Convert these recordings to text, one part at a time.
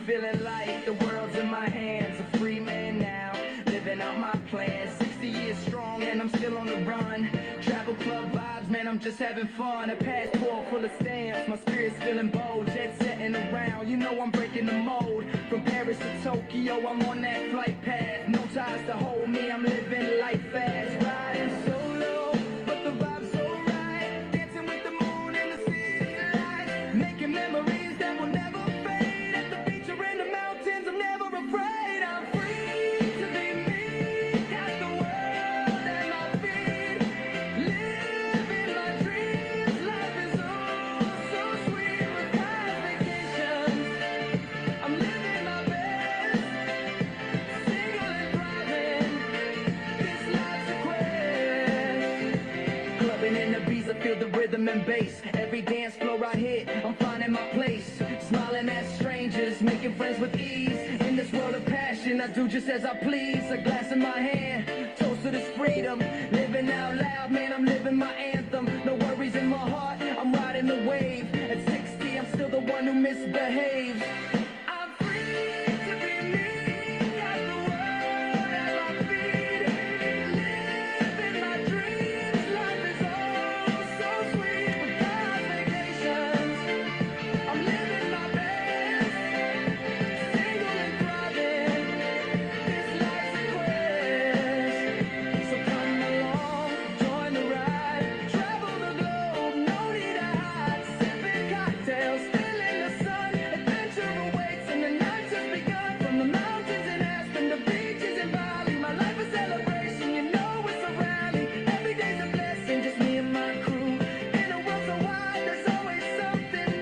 feeling like the world's in my hands. A free man now, living out my plans. 60 years strong and I'm still on the run. Travel club vibes, man, I'm just having fun. A passport full of stamps, my spirit's feeling bold. Jet setting around, you know I'm breaking the mold. From Paris to Tokyo, I'm on that flight path. No ties to hold me, I'm living life fast. Riding solo, but the vibe's so right. Dancing with the moon and the city lights. Making memories that will never fade. At the beach or in the mountains, I'm never afraid. I'm free to be me. Got the world at my feet. Living my dreams. Life is so sweet with past vacations. I'm living my best. Single and thriving. This life's a quest. Clubbing in the beats, I feel the rhythm and bass. Every dance floor I hit, I'm finding my place. Smiling at strangers, making friends with ease. In this world of passion, I do just as I please. A glass in my hand, toast to this freedom. Living out loud, man, I'm living my anthem. No worries in my heart, I'm riding the wave. At 60, I'm still the one who misbehaves. I'm free to be me. Got the world at my feet. Living my dreams. Life is so sweet with past vacations. I'm living my best. Single and thriving. This life's a quest. So come along, join the ride. Travel the globe, no need to hide. Sipping cocktails, still in the sun. Adventure awaits and the night just begun. From the mountains in Aspen, the beaches in Bali. My life a celebration, you know it's a rally. Every day's a blessing, just me and my crew. In a world so wide, there's always something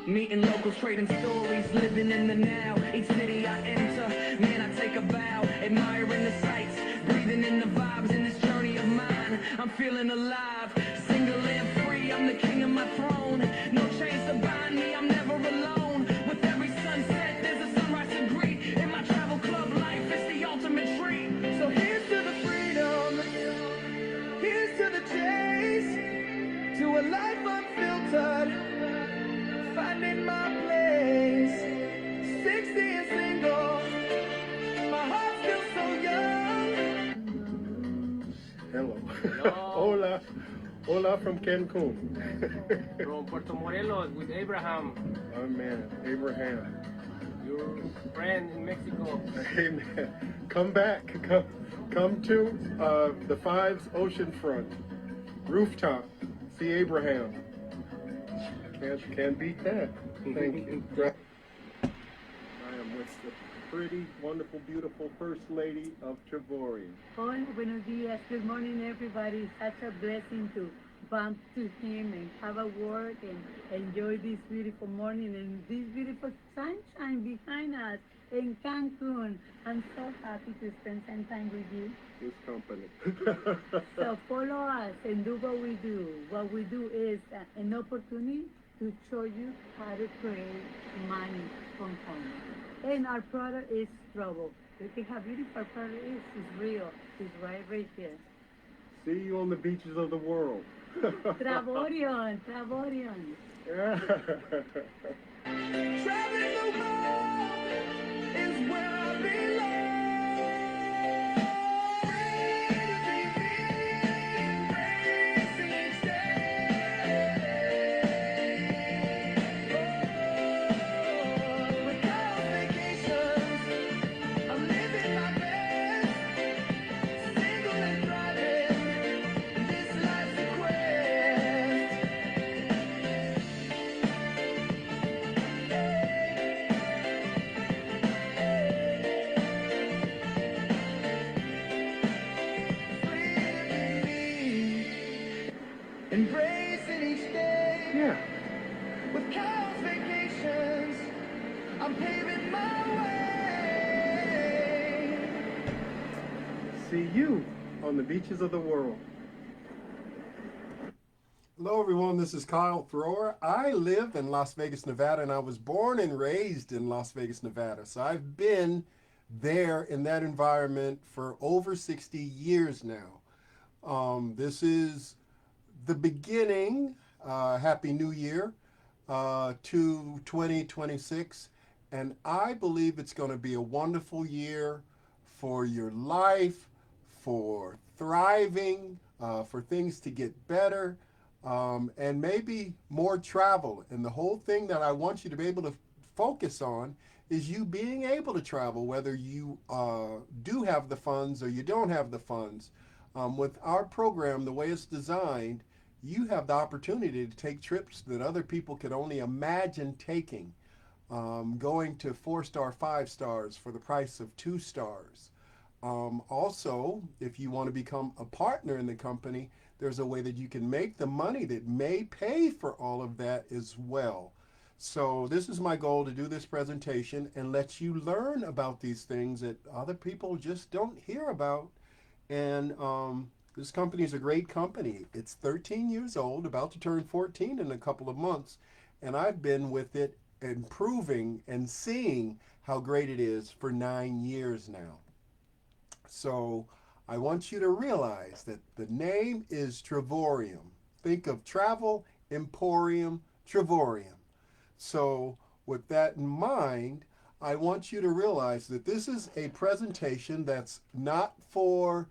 new. Meeting locals, trading stories, living in the now. Each city I enter, man, I take a bow. Admiring the sights, breathing in the vibes in this journey of mine. I'm feeling alive, single and free. I'm the king of my throne. No chains to bind me, I'm never alone. With every sunset, there's a sunrise to greet. In my travel club life, it's the ultimate treat. So here's to the freedom, here's to the chase, to a life unfiltered, finding my place. 60 and single, my heart still so young. Hello. Hello. Hola. Hola from Cancun. From Puerto Morelos with Abraham, Oh man, Abraham. your friend in Mexico. Hey man, come back. Come to the Fives oceanfront rooftop. See Abraham. Can't beat that. Thank you. I am with the pretty, wonderful, beautiful First Lady of Travorium. Hola, buenos días. Good morning, everybody. Such a blessing to bump to him and have a word and enjoy this beautiful morning and this beautiful sunshine behind us in Cancun. I'm so happy to spend some time with you. This company. So follow us and do what we do. What we do is an opportunity to show you how to create money from home. And our product is Trouble. You think how beautiful our product is? It's real. It's right here. See you on the beaches of the world. Travorium, Travorium. Traveling the world is where I belong. Free to be me, embracing each day. Oh, without vacations, I'm living my best. Single and thriving, this life's a quest. Embracing each day. Yeah. With cows vacations, I'm paving my way. See you on the beaches of the world. Hello, everyone. This is Kyle Thrower. I live in Las Vegas, Nevada, and I was born and raised in Las Vegas, Nevada. So I've been there in that environment for over 60 years now. This is the beginning, Happy New Year, to 2026. And I believe it's going to be a wonderful year for your life, for thriving, for things to get better, and maybe more travel. And the whole thing that I want you to be able to focus on is you being able to travel, whether you do have the funds or you don't have the funds. With our program, the way it's designed, you have the opportunity to take trips that other people could only imagine taking. Going to 4-star, 5 stars for the price of 2 stars. Also, if you want to become a partner in the company, there's a way that you can make the money that may pay for all of that as well. So this is my goal, to do this presentation and let you learn about these things that other people just don't hear about. And this company is a great company. It's 13 years old, about to turn 14 in a couple of months. And I've been with it, improving and seeing how great it is for 9 years now. So I want you to realize that the name is Travorium. Think of travel, emporium, Travorium. So with that in mind, I want you to realize that this is a presentation that's not for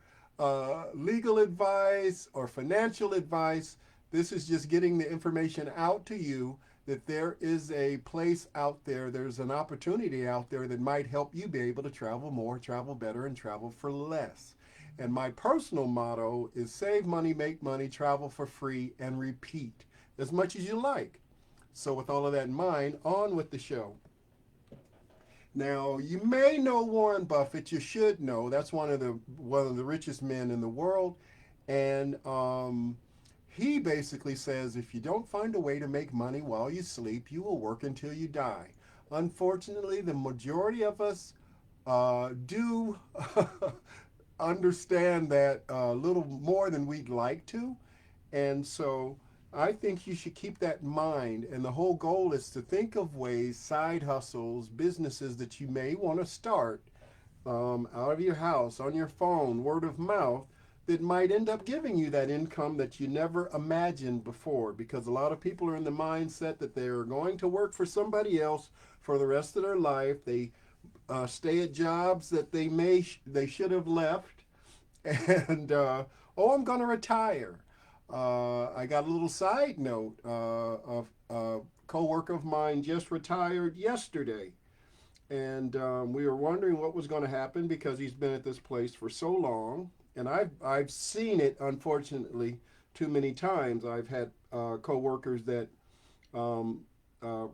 legal advice or financial advice. This is just getting the information out to you that there is a place out there, there's an opportunity out there that might help you be able to travel more, travel better, and travel for less. And my personal motto is save money, make money, travel for free, and repeat as much as you like. So with all of that in mind, on with the show. Now, you may know Warren Buffett. You should know. That's one of the richest men in the world. And he basically says, if you don't find a way to make money while you sleep, you will work until you die. Unfortunately, the majority of us do understand that a little more than we'd like to. And so I think you should keep that in mind. And the whole goal is to think of ways, side hustles, businesses that you may want to start out of your house, on your phone, word of mouth, that might end up giving you that income that you never imagined before. Because a lot of people are in the mindset that they're going to work for somebody else for the rest of their life. They stay at jobs that they should have left. And, oh, I'm going to retire. I got a little side note. A co-worker of mine just retired yesterday. And we were wondering what was going to happen because he's been at this place for so long. And I've seen it, unfortunately, too many times. I've had co-workers that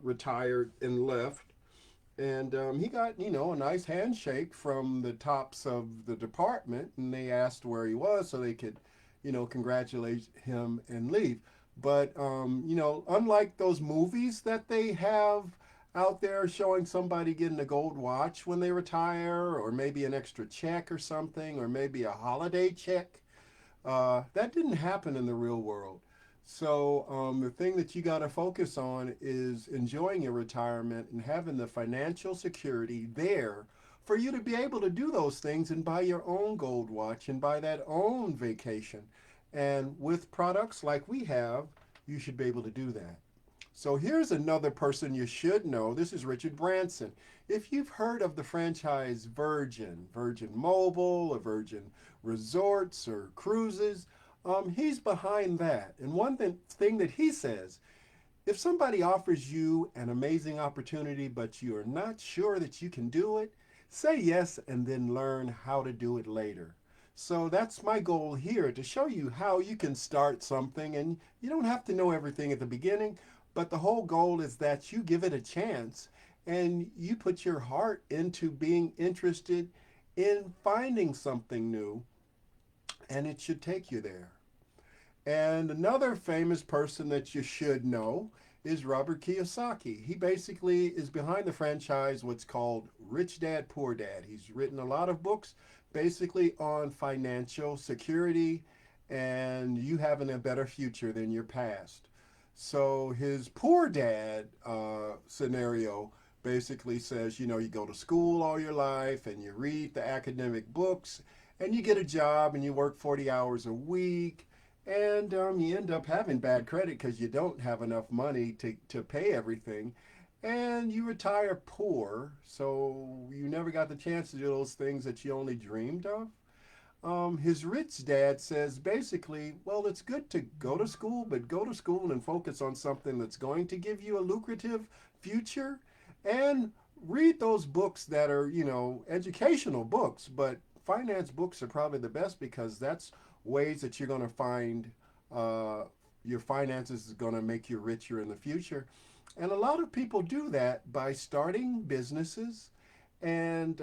retired and left. And he got, a nice handshake from the tops of the department. And they asked where he was so they could, congratulate him and leave. But, unlike those movies that they have out there showing somebody getting a gold watch when they retire, or maybe an extra check or something, or maybe a holiday check, that didn't happen in the real world. So the thing that you got to focus on is enjoying your retirement and having the financial security there for you to be able to do those things and buy your own gold watch and buy that own vacation. And with products like we have, you should be able to do that. So here's another person you should know. This is Richard Branson. If you've heard of the franchise Virgin Mobile, or Virgin Resorts or Cruises, he's behind that. And one thing that he says, if somebody offers you an amazing opportunity, but you are not sure that you can do it, say yes and then learn how to do it later. So that's my goal here, to show you how you can start something, and you don't have to know everything at the beginning, but the whole goal is that you give it a chance and you put your heart into being interested in finding something new, and it should take you there. And another famous person that you should know is Robert Kiyosaki. He basically is behind the franchise, what's called Rich Dad, Poor Dad. He's written a lot of books basically on financial security and you having a better future than your past. So his poor dad scenario basically says, you go to school all your life and you read the academic books and you get a job and you work 40 hours a week and you end up having bad credit because you don't have enough money to pay everything, and you retire poor, so you never got the chance to do those things that you only dreamed of. His rich dad says basically, well, it's good to go to school, but go to school and focus on something that's going to give you a lucrative future, and read those books that are, educational books, but finance books are probably the best because that's ways that you're going to find your finances is going to make you richer in the future. And a lot of people do that by starting businesses and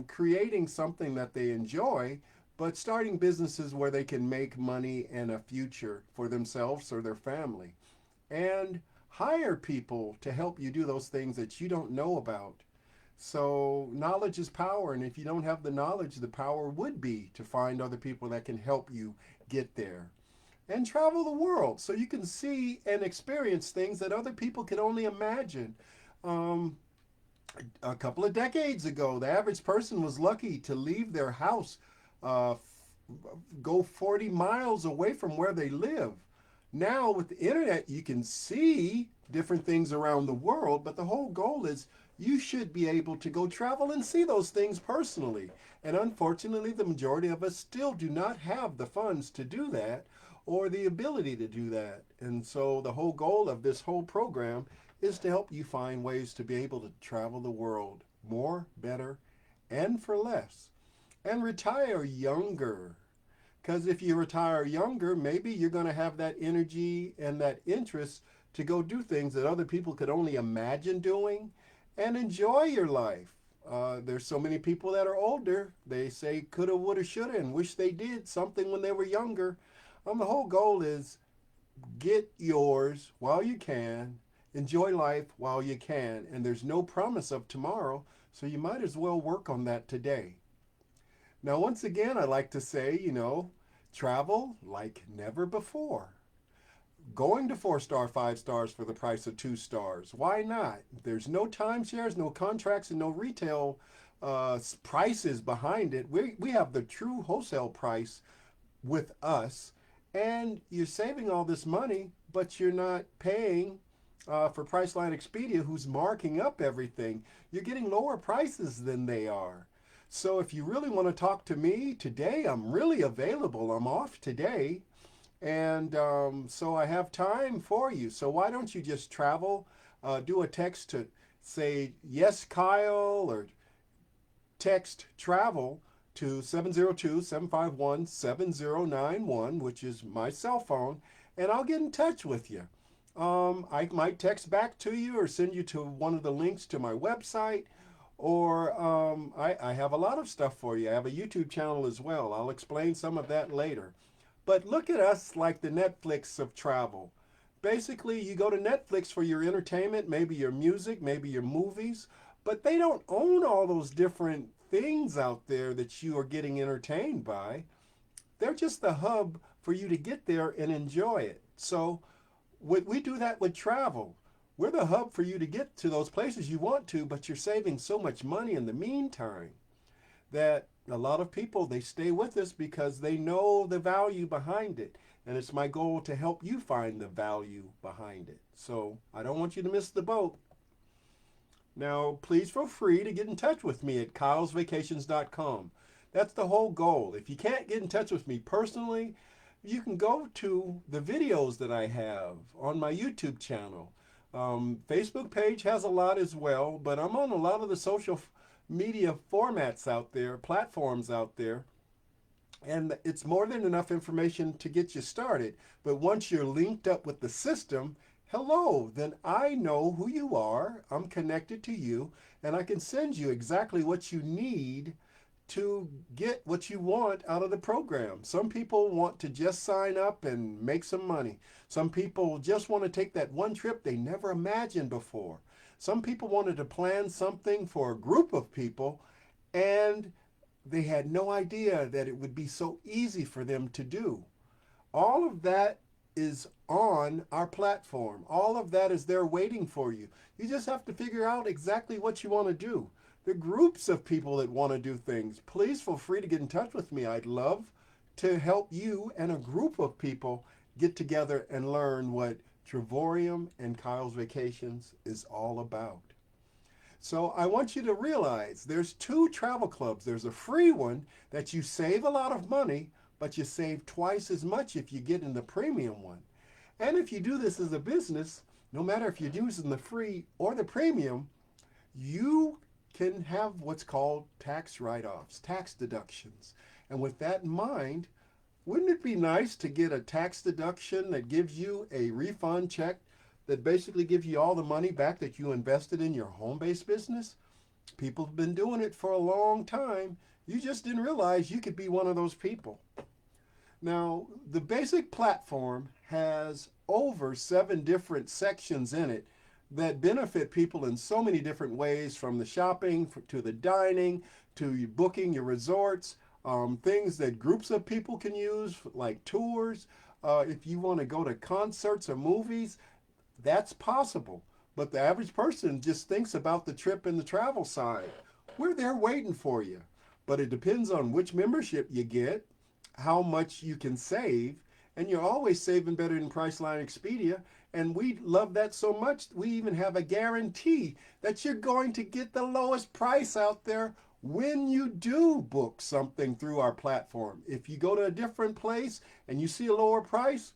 creating something that they enjoy, but starting businesses where they can make money and a future for themselves or their family. And hire people to help you do those things that you don't know about. So knowledge is power, and if you don't have the knowledge, the power would be to find other people that can help you get there. And travel the world so you can see and experience things that other people can only imagine. Um, a couple of decades ago, the average person was lucky to leave their house, uh, go 40 miles away from where they live. Now, with the internet, you can see different things around the world, but the whole goal is you should be able to go travel and see those things personally. And unfortunately, the majority of us still do not have the funds to do that or the ability to do that. And so the whole goal of this whole program is to help you find ways to be able to travel the world more, better, and for less. And retire younger. Because if you retire younger, maybe you're going to have that energy and that interest to go do things that other people could only imagine doing and enjoy your life. There's so many people that are older, they say coulda, woulda, shoulda, and wish they did something when they were younger. The whole goal is get yours while you can, enjoy life while you can, and there's no promise of tomorrow, so you might as well work on that today. Now, once again, I like to say, travel like never before. Going to 4-star, 5 stars for the price of 2 stars. Why not? There's no timeshares, no contracts, and no retail prices behind it. We have the true wholesale price with us, and you're saving all this money, but you're not paying for Priceline Expedia, who's marking up everything. You're getting lower prices than they are. So if you really want to talk to me today, I'm really available. I'm off today. And so I have time for you. So why don't you just travel, do a text to say, yes, Kyle, or text travel to 702-751-7091, which is my cell phone, and I'll get in touch with you. I might text back to you or send you to one of the links to my website, or I have a lot of stuff for you. I have a YouTube channel as well. I'll explain some of that later. But look at us like the Netflix of travel. Basically, you go to Netflix for your entertainment, maybe your music, maybe your movies, but they don't own all those different things out there that you are getting entertained by. They're just the hub for you to get there and enjoy it. So we do that with travel. We're the hub for you to get to those places you want to, but you're saving so much money in the meantime that a lot of people, they stay with us because they know the value behind it. And it's my goal to help you find the value behind it. So I don't want you to miss the boat. Now, please feel free to get in touch with me at kylesvacations.com. That's the whole goal. If you can't get in touch with me personally, you can go to the videos that I have on my YouTube channel. Facebook page has a lot as well, but I'm on a lot of the social media formats out there, platforms out there, and it's more than enough information to get you started. But once you're linked up with the system, hello, then I know who you are, I'm connected to you, and I can send you exactly what you need to get what you want out of the program. Some people want to just sign up and make some money. Some people just want to take that one trip they never imagined before. Some people wanted to plan something for a group of people, and they had no idea that it would be so easy for them to do. All of that is on our platform. All of that is there waiting for you. You just have to figure out exactly what you want to do. The groups of people that want to do things, please feel free to get in touch with me. I'd love to help you and a group of people get together and learn what Travorium and Kyle's Vacations is all about. So I want you to realize there's two travel clubs. There's a free one that you save a lot of money, but you save twice as much if you get in the premium one. And if you do this as a business, no matter if you're using the free or the premium, you can have what's called tax write-offs, tax deductions. And with that in mind, wouldn't it be nice to get a tax deduction that gives you a refund check that basically gives you all the money back that you invested in your home-based business? People have been doing it for a long time. You just didn't realize you could be one of those people. Now, the basic platform has over 7 different sections in it that benefit people in so many different ways, from the shopping to the dining to you booking your resorts, things that groups of people can use like tours. If you want to go to concerts or movies, that's possible. But the average person just thinks about the trip and the travel side. We're there waiting for you. But it depends on which membership you get, how much you can save, and you're always saving better than Priceline Expedia. And we love that so much, we even have a guarantee that you're going to get the lowest price out there when you do book something through our platform. If you go to a different place and you see a lower price,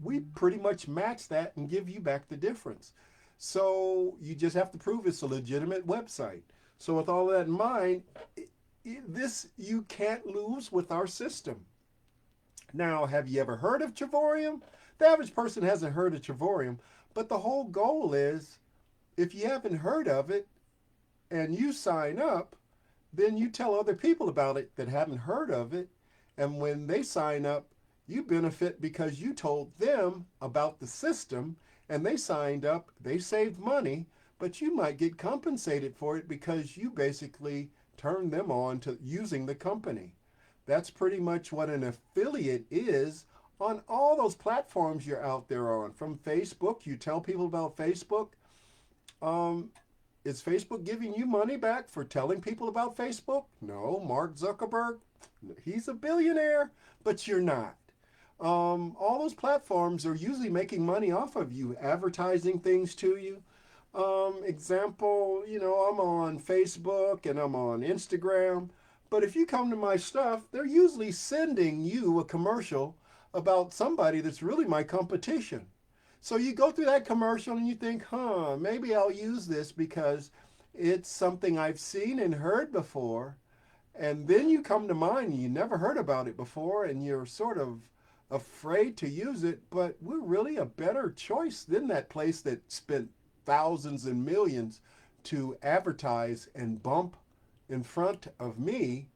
we pretty much match that and give you back the difference. So you just have to prove it's a legitimate website. So with all that in mind, this you can't lose with our system. Now, have you ever heard of Travorium? The average person hasn't heard of Travorium, but the whole goal is, if you haven't heard of it and you sign up, then you tell other people about it that haven't heard of it. And when they sign up, you benefit because you told them about the system and they signed up, they saved money, but you might get compensated for it because you basically turned them on to using the company. That's pretty much what an affiliate is on all those platforms you're out there on. From Facebook, you tell people about Facebook. Is Facebook giving you money back for telling people about Facebook? No. Mark Zuckerberg, he's a billionaire, but you're not. All those platforms are usually making money off of you, advertising things to you. Example, I'm on Facebook and I'm on Instagram, but if you come to my stuff, they're usually sending you a commercial about somebody that's really my competition. So you go through that commercial and you think, maybe I'll use this because it's something I've seen and heard before. And then you come to mine and you never heard about it before and you're sort of afraid to use it, but we're really a better choice than that place that spent thousands and millions to advertise and bump in front of me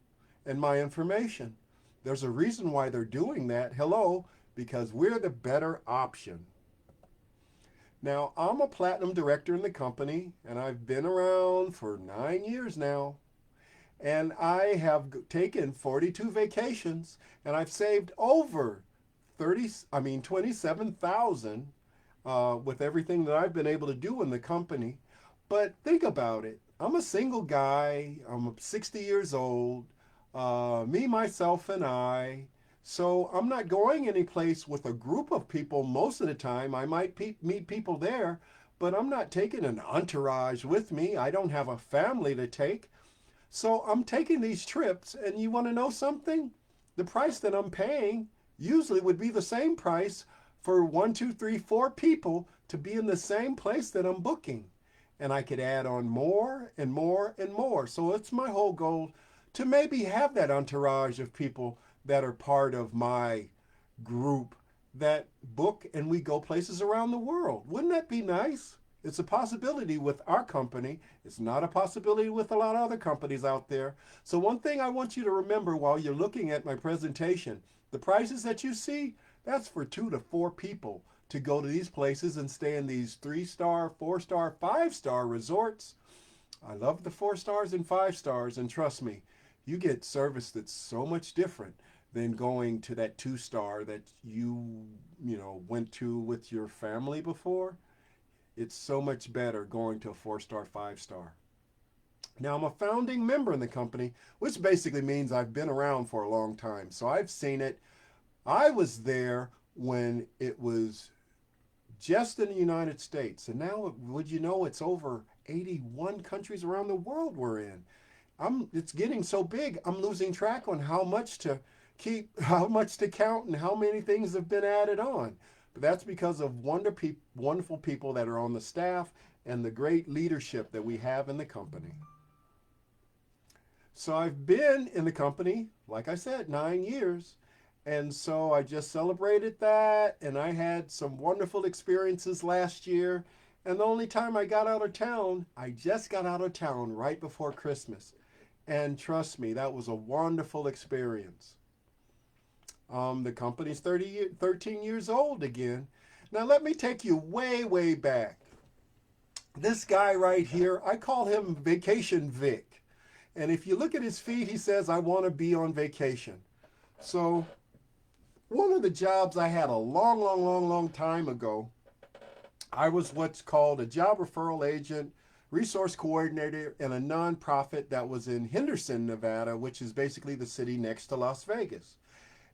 and my information. There's a reason why they're doing that. Hello, because we're the better option. Now, I'm a platinum director in the company, and I've been around for 9 years now. And I have taken 42 vacations, and I've saved over 27,000 with everything that I've been able to do in the company. But think about it. I'm a single guy. I'm 60 years old. Me, myself, and I. So I'm not going any place with a group of people most of the time. I might meet people there, but I'm not taking an entourage with me. I don't have a family to take. So I'm taking these trips, and you want to know something? The price that I'm paying usually would be the same price for 1, 2, 3, 4 people to be in the same place that I'm booking. And I could add on more and more and more. So it's my whole goal to maybe have that entourage of people that are part of my group that book and we go places around the world. Wouldn't that be nice? It's a possibility with our company. It's not a possibility with a lot of other companies out there. So one thing I want you to remember while you're looking at my presentation, the prices that you see, that's for 2 to 4 people to go to these places and stay in these 3-star, 4-star, 5-star resorts. I love the 4 stars and 5 stars, and trust me, you get service that's so much different than going to that 2-star that you went to with your family before. It's so much better going to a 4-star, 5-star. Now, I'm a founding member in the company, which basically means I've been around for a long time. So I've seen it. I was there when it was just in the United States. And now, would you know, it's over 81 countries around the world we're in. It's getting so big, I'm losing track on how much to keep, how much to count, and how many things have been added on. But that's because of wonderful people that are on the staff and the great leadership that we have in the company. So I've been in the company, like I said, 9 years. And so I just celebrated that, and I had some wonderful experiences last year. And the only time I got out of town, I just got out of town right before Christmas. And trust me, that was a wonderful experience. The company's 13 years old again. Now let me take you way, way back. This guy right here, I call him Vacation Vic. And if you look at his feet, he says, I want to be on vacation. So one of the jobs I had a long time ago, I was what's called a job referral agent, resource coordinator in a nonprofit that was in Henderson, Nevada, which is basically the city next to Las Vegas.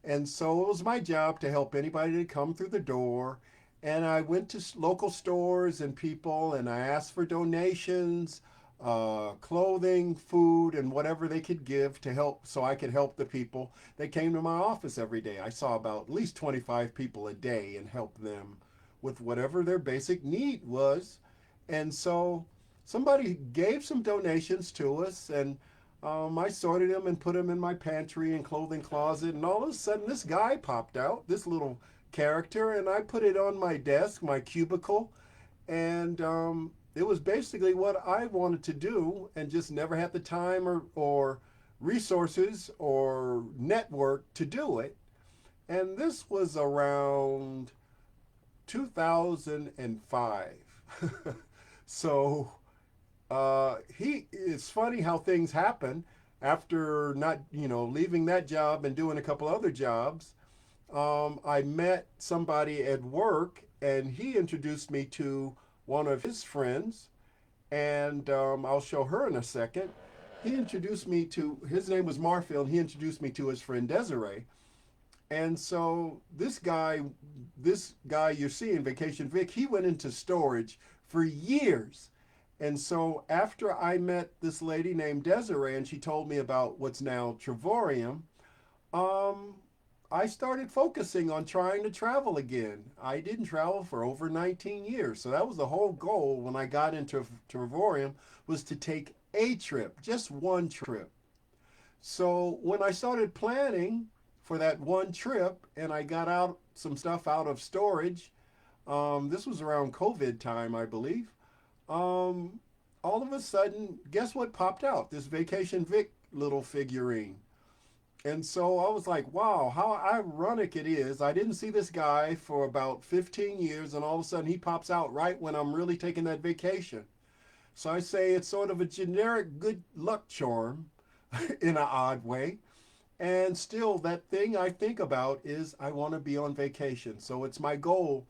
And so it was my job to help anybody to come through the door. And I went to local stores and people, and I asked for donations, clothing, food, and whatever they could give to help, so I could help the people that came to my office every day. I saw about at least 25 people a day and helped them with whatever their basic need was. And so somebody gave some donations to us, and I sorted them and put them in my pantry and clothing closet. And all of a sudden, this guy popped out, this little character, and I put it on my desk, my cubicle, and it was basically what I wanted to do and just never had the time or resources or network to do it. And this was around 2005. So it's funny how things happen after not, leaving that job and doing a couple other jobs. I met somebody at work, and he introduced me to one of his friends, and I'll show her in a second. He introduced me to, his name was Marfield, and he introduced me to his friend Desiree. And so this guy you're seeing, Vacation Vic, he went into storage for years. And so after I met this lady named Desiree, and she told me about what's now Travorium, I started focusing on trying to travel again. I didn't travel for over 19 years. So that was the whole goal when I got into Travorium, was to take a trip, just one trip. So when I started planning for that one trip, and I got out some stuff out of storage, this was around COVID time, I believe. All of a sudden, guess what popped out? This Vacation Vic little figurine. And so I was like, wow, how ironic it is. I didn't see this guy for about 15 years, and all of a sudden he pops out right when I'm really taking that vacation. So I say it's sort of a generic good luck charm in an odd way. And still, that thing I think about is I want to be on vacation. So it's my goal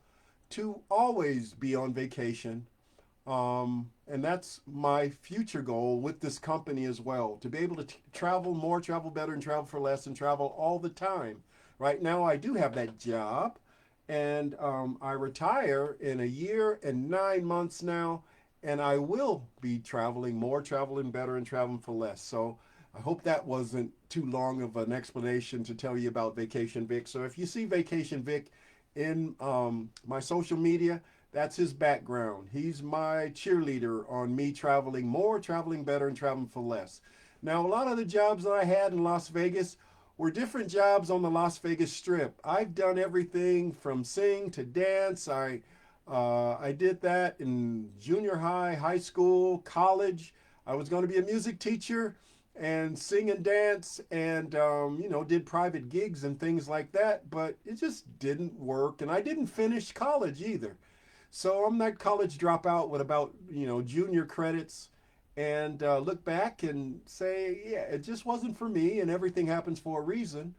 to always be on vacation. And that's my future goal with this company as well, to be able to travel more, travel better, and travel for less, and travel all the time. Right now, I do have that job, and I retire in 1 year and 9 months now, and I will be traveling more, traveling better, and traveling for less. So I hope that wasn't too long of an explanation to tell you about Vacation Vic. So if you see Vacation Vic in my social media, that's his background. He's my cheerleader on me traveling more, traveling better, and traveling for less. Now, a lot of the jobs that I had in Las Vegas were different jobs on the Las Vegas Strip. I've done everything from sing to dance. I did that in junior high, high school, college. I was going to be a music teacher and sing and dance, and did private gigs and things like that, but it just didn't work. And I didn't finish college either. So I'm that college dropout with about, junior credits, and look back and say, yeah, it just wasn't for me, and everything happens for a reason.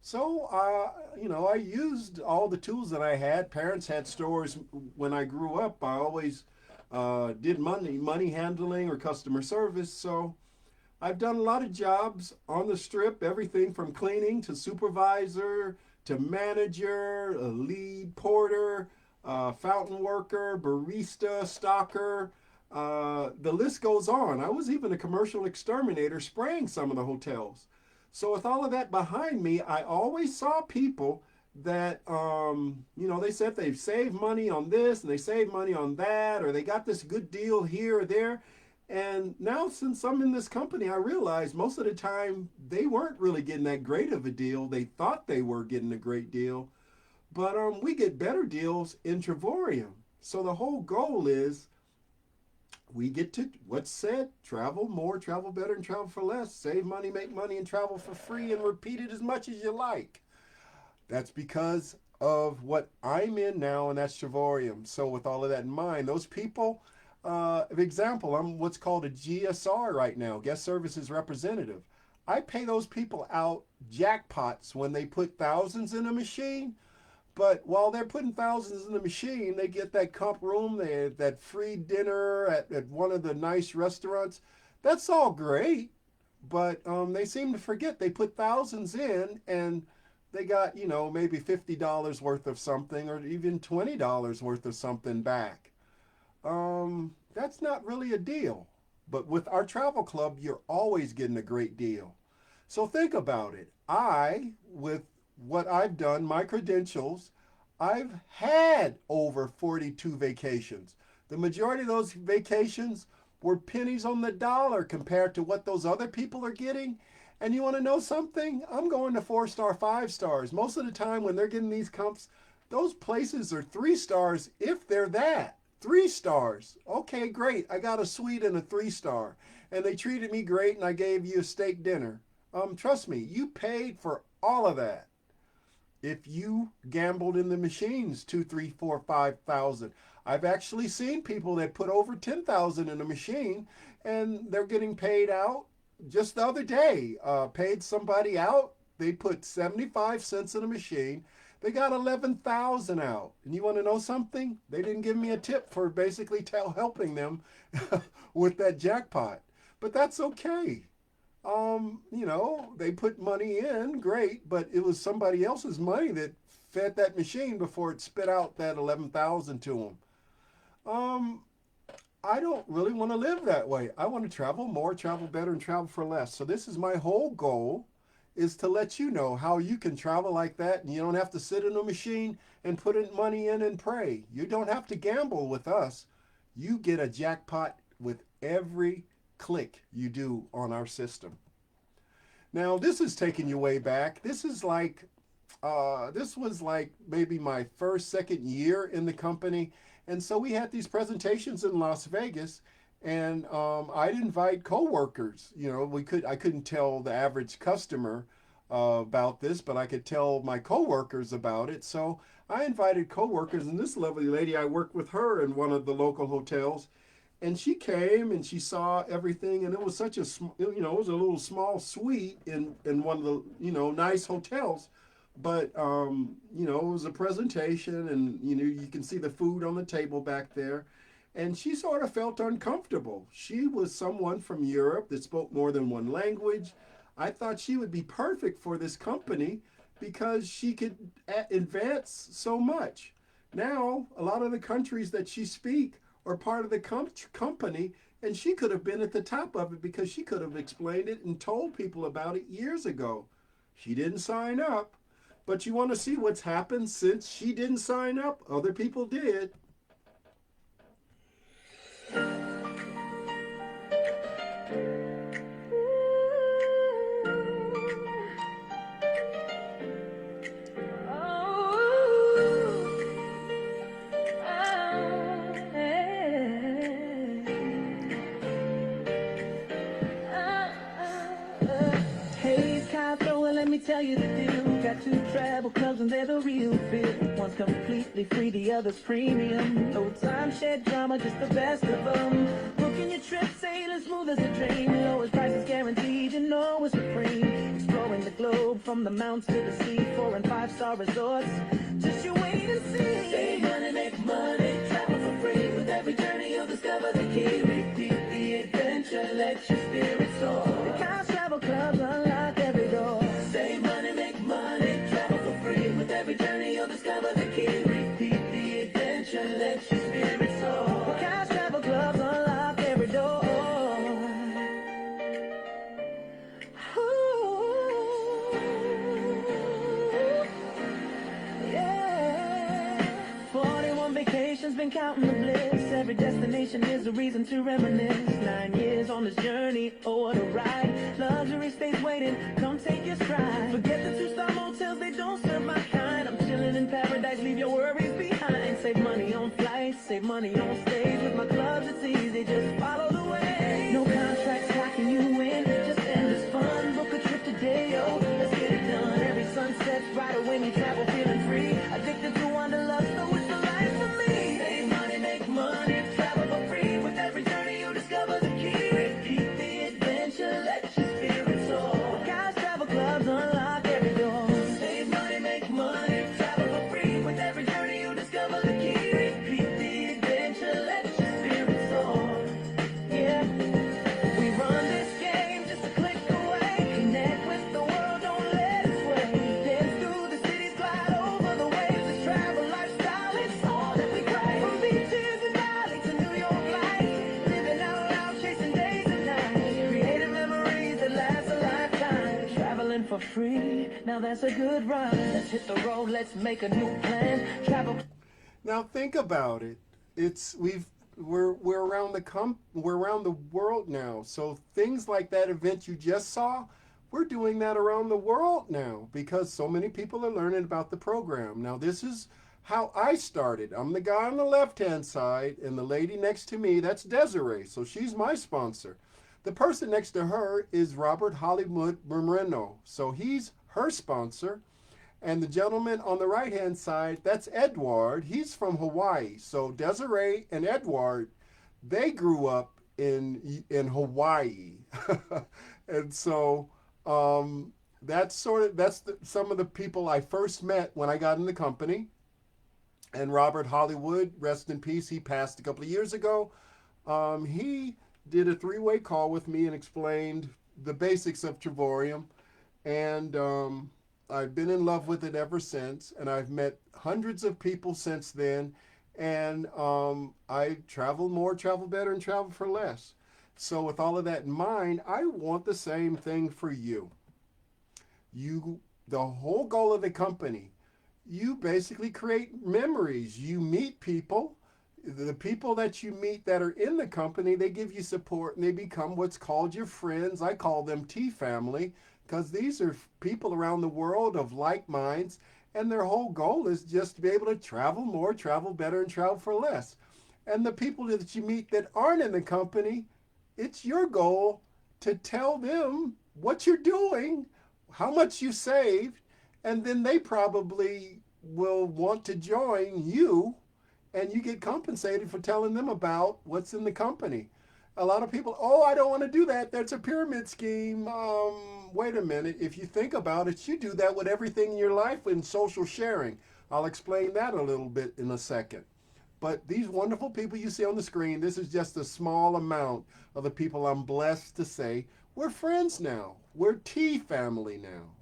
So, I used all the tools that I had. Parents had stores when I grew up. I always did money handling or customer service. So I've done a lot of jobs on the strip, everything from cleaning to supervisor to manager, a lead porter, fountain worker, barista, stocker. The list goes on. I was even a commercial exterminator spraying some of the hotels. So with all of that behind me, I always saw people that, they said they've saved money on this and they saved money on that, or they got this good deal here or there. And now since I'm in this company, I realize most of the time they weren't really getting that great of a deal. They thought they were getting a great deal, but we get better deals in Travorium. So the whole goal is we get to, what's said, travel more, travel better, and travel for less. Save money, make money, and travel for free, and repeat it as much as you like. That's because of what I'm in now, and that's Travorium. So with all of that in mind, those people, example, I'm what's called a GSR right now, guest services representative. I pay those people out jackpots when they put thousands in a machine. But while they're putting thousands in the machine, they get that comp room, that free dinner at one of the nice restaurants. That's all great, but they seem to forget they put thousands in and they got, maybe $50 worth of something or even $20 worth of something back. That's not really a deal. But with our travel club, you're always getting a great deal. So think about it. With what I've done, my credentials, I've had over 42 vacations. The majority of those vacations were pennies on the dollar compared to what those other people are getting. And you want to know something? I'm going to 4-star, 5 stars. Most of the time when they're getting these comps, those places are 3 stars if they're that. 3 stars. Okay, great. I got a suite and a 3-star. And they treated me great and I gave you a steak dinner. Trust me, you paid for all of that. If you gambled in the machines, 2, 3, 4, 5,000. I've actually seen people that put over 10,000 in a machine and they're getting paid out. Just the other day, paid somebody out. They put 75 cents in a machine. They got 11,000 out. And you want to know something? They didn't give me a tip for basically helping them with that jackpot. But that's okay. They put money in, great, but it was somebody else's money that fed that machine before it spit out that 11,000 to them. I don't really want to live that way. I want to travel more, travel better, and travel for less. So this is my whole goal, is to let you know how you can travel like that, and you don't have to sit in a machine and put money in and pray. You don't have to gamble with us. You get a jackpot with every click you do on our system. Now, this is taking you way back. This was like maybe my second year in the company. And so we had these presentations in Las Vegas, and I'd invite coworkers. I couldn't tell the average customer about this, but I could tell my coworkers about it. So I invited coworkers, and this lovely lady, I worked with her in one of the local hotels. And she came and she saw everything, and it was such a, it was a little small suite in one of the, nice hotels. But, it was a presentation, and, you can see the food on the table back there. And she sort of felt uncomfortable. She was someone from Europe that spoke more than one language. I thought she would be perfect for this company because she could advance so much. Now, a lot of the countries that she speaks or part of the company, and she could have been at the top of it because she could have explained it and told people about it years ago. She didn't sign up, but you want to see what's happened since she didn't sign up? Other people did. Tell you the deal. Got 2 travel clubs and they're the real fit. One's completely free, the other's premium. No timeshare drama, just the best of them. Booking your trip, sailing smooth as a dream. Lowest prices guaranteed, it's supreme. Exploring the globe from the mountains to the sea. 4- and 5-star resorts. Just you wait and see. Save money, make money, travel for free. free. With every journey you'll discover the key. Repeat the adventure, let your spirit soar. The Cabo Travel Club unlock every door. Save money, make money, travel for free. With every journey you'll discover the key. Repeat the adventure, let your spirit soar. The Cabo Travel Club unlock every door. Yeah. 41 vacations, been counting the bliss. Every destination is a reason to reminisce. 9 years on this journey, oh what a ride. Luxury stays waiting, come take your stride. Forget the 2-star motels, they don't serve my kind. I'm chilling in paradise, leave your worries behind. Save money on flights, save money on stays. With my clubs it's easy, just follow the way. No contracts locking you in, just endless fun. Book a trip today, oh, let's get it done. Every sunset's brighter when you travel feeling free. Addicted to wanderlust, so it's the life for me. Save money, make money, travel for free. With every journey you discover the key. Repeat the adventure, let your spirit soar. Guys, travel clubs unlock every door. Save money, make money, travel for free. With every journey you discover the key. Repeat the adventure, let your spirit soar. Yeah, we run this game just a click away. Connect with the world, don't let it sway. Dance through the cities, glide over the waves. This travel lifestyle, it's all that we crave. From beaches and valleys to New York lights, living out loud, chasing days and nights, creating memories that last a lifetime. Traveling for free, now that's a good run. Let's hit the road, let's make a new plan. Travel. Now think about it. We're around we're around the world now. So things like that event you just saw, we're doing that around the world now because so many people are learning about the program. Now this is how I started. I'm the guy on the left-hand side, and the lady next to me, that's Desiree. So she's my sponsor. The person next to her is Robert Hollywood Moreno. So he's her sponsor. And the gentleman on the right-hand side, that's Edward. He's from Hawaii. So Desiree and Edward, they grew up in Hawaii. And so some of the people I first met when I got in the company. And Robert Hollywood, rest in peace, he passed a couple of years ago. He did a 3-way call with me and explained the basics of Travorium. And I've been in love with it ever since, and I've met hundreds of people since then, and I travel more, travel better, and travel for less. So with all of that in mind, I want the same thing for you. The whole goal of the company, you basically create memories. You meet people. The people that you meet that are in the company, they give you support, and they become what's called your friends. I call them T family, because these are people around the world of like minds, and their whole goal is just to be able to travel more, travel better, and travel for less. And the people that you meet that aren't in the company, it's your goal to tell them what you're doing, how much you saved, and then they probably will want to join you, and you get compensated for telling them about what's in the company. A lot of people, oh, I don't want to do that. That's a pyramid scheme. Wait a minute. If you think about it, you do that with everything in your life in social sharing. I'll explain that a little bit in a second. But these wonderful people you see on the screen, this is just a small amount of the people I'm blessed to say we're friends now. We're T family now.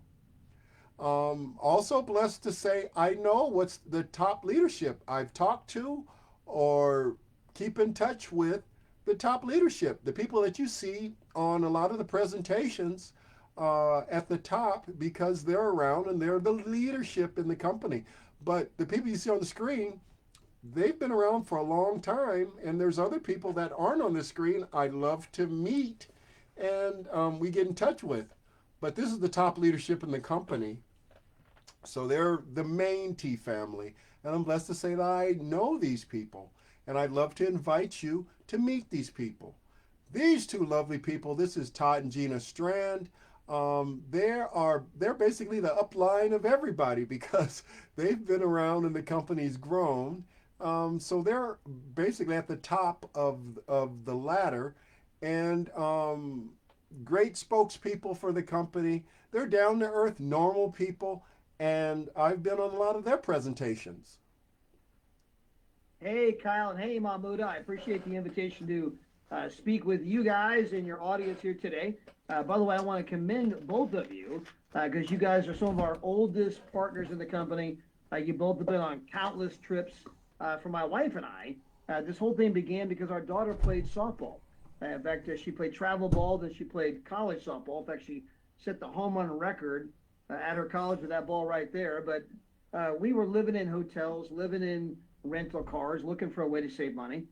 Also blessed to say I know what's the top leadership I've talked to or keep in touch with. The top leadership, the people that you see on a lot of the presentations at the top, because they're around and they're the leadership in the company. But the people you see on the screen, they've been around for a long time, and there's other people that aren't on the screen I love to meet and we get in touch with. But this is the top leadership in the company. So they're the main T family. And I'm blessed to say that I know these people. And I'd love to invite you to meet these people. These two lovely people, this is Todd and Gina Strand. They're basically the upline of everybody because they've been around and the company's grown. So they're basically at the top of the ladder, and great spokespeople for the company. They're down to earth, normal people, and I've been on a lot of their presentations. Hey, Kyle, and hey, Mahmuda. I appreciate the invitation to speak with you guys and your audience here today. By the way, I want to commend both of you because you guys are some of our oldest partners in the company. You both have been on countless trips. For my wife and I, this whole thing began because our daughter played softball. In fact, she played travel ball, then she played college softball. In fact, she set the home run record at her college with that ball right there. But we were living in hotels, living in rental cars, looking for a way to save money.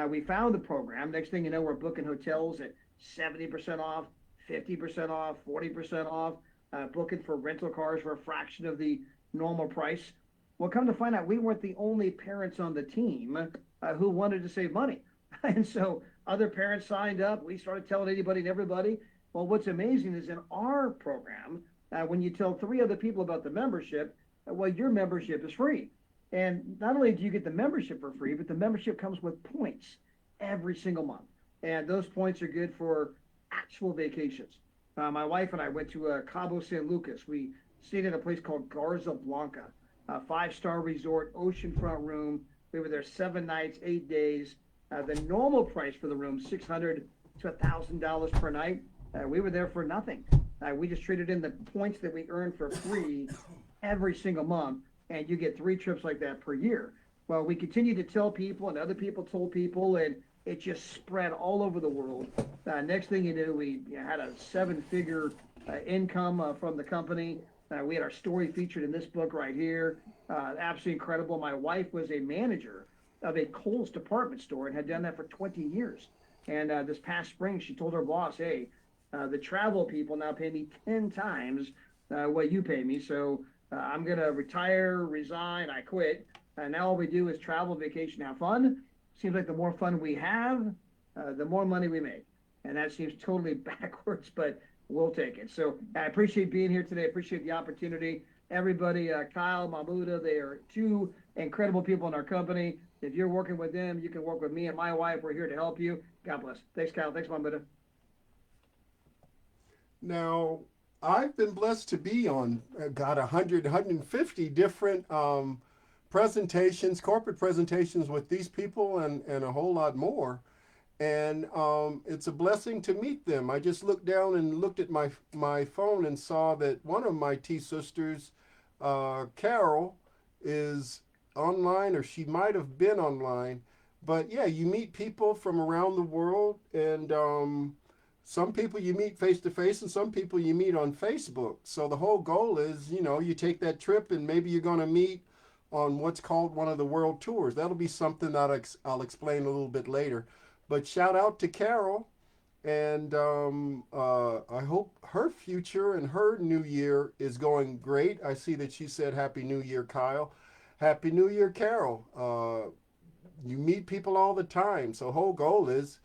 We found the program. Next thing you know, we're booking hotels at 70% off, 50% off, 40% off, booking for rental cars for a fraction of the normal price. Well, come to find out, we weren't the only parents on the team who wanted to save money. And so other parents signed up. We started telling anybody and everybody. Well, what's amazing is in our program, when you tell 3 other people about the membership, well, your membership is free. And not only do you get the membership for free, but the membership comes with points every single month. And those points are good for actual vacations. My wife and I went to Cabo San Lucas. We stayed in a place called Garza Blanca, a 5-star resort, oceanfront room. We were there 7 nights, 8 days. The normal price for the room, $600 to $1,000 per night. We were there for nothing. We just traded in the points that we earned for free every single month, and you get 3 trips like that per year. Well, we continued to tell people, and other people told people, and it just spread all over the world. Next thing you knew, we had a 7-figure income from the company. We had our story featured in this book right here. Absolutely incredible. My wife was a manager of a Kohl's department store and had done that for 20 years. And this past spring, she told her boss, hey, the travel people now pay me 10 times what you pay me. So I'm going to retire, resign, I quit. And now all we do is travel, vacation, have fun. Seems like the more fun we have, the more money we make. And that seems totally backwards, but we'll take it. So I appreciate being here today. I appreciate the opportunity. Everybody, Kyle, Mahmuda, they are 2 incredible people in our company. If you're working with them, you can work with me and my wife. We're here to help you. God bless. Thanks, Kyle. Thanks, Mahmuda. Now, I've been blessed to be on, 100, 150 different presentations, corporate presentations with these people and a whole lot more. And it's a blessing to meet them. I just looked down and looked at my phone and saw that one of my T sisters, Carol, is online, or she might have been online. But yeah, you meet people from around the world, and some people you meet face to face, and some people you meet on Facebook. So the whole goal is, you take that trip, and maybe you're going to meet on what's called one of the world tours. That'll be something that I'll explain a little bit later. But shout out to Carol, and I hope her future and her new year is going great. I see that she said Happy New Year, Kyle. Happy New Year, Carol. You meet people all the time. So whole goal is,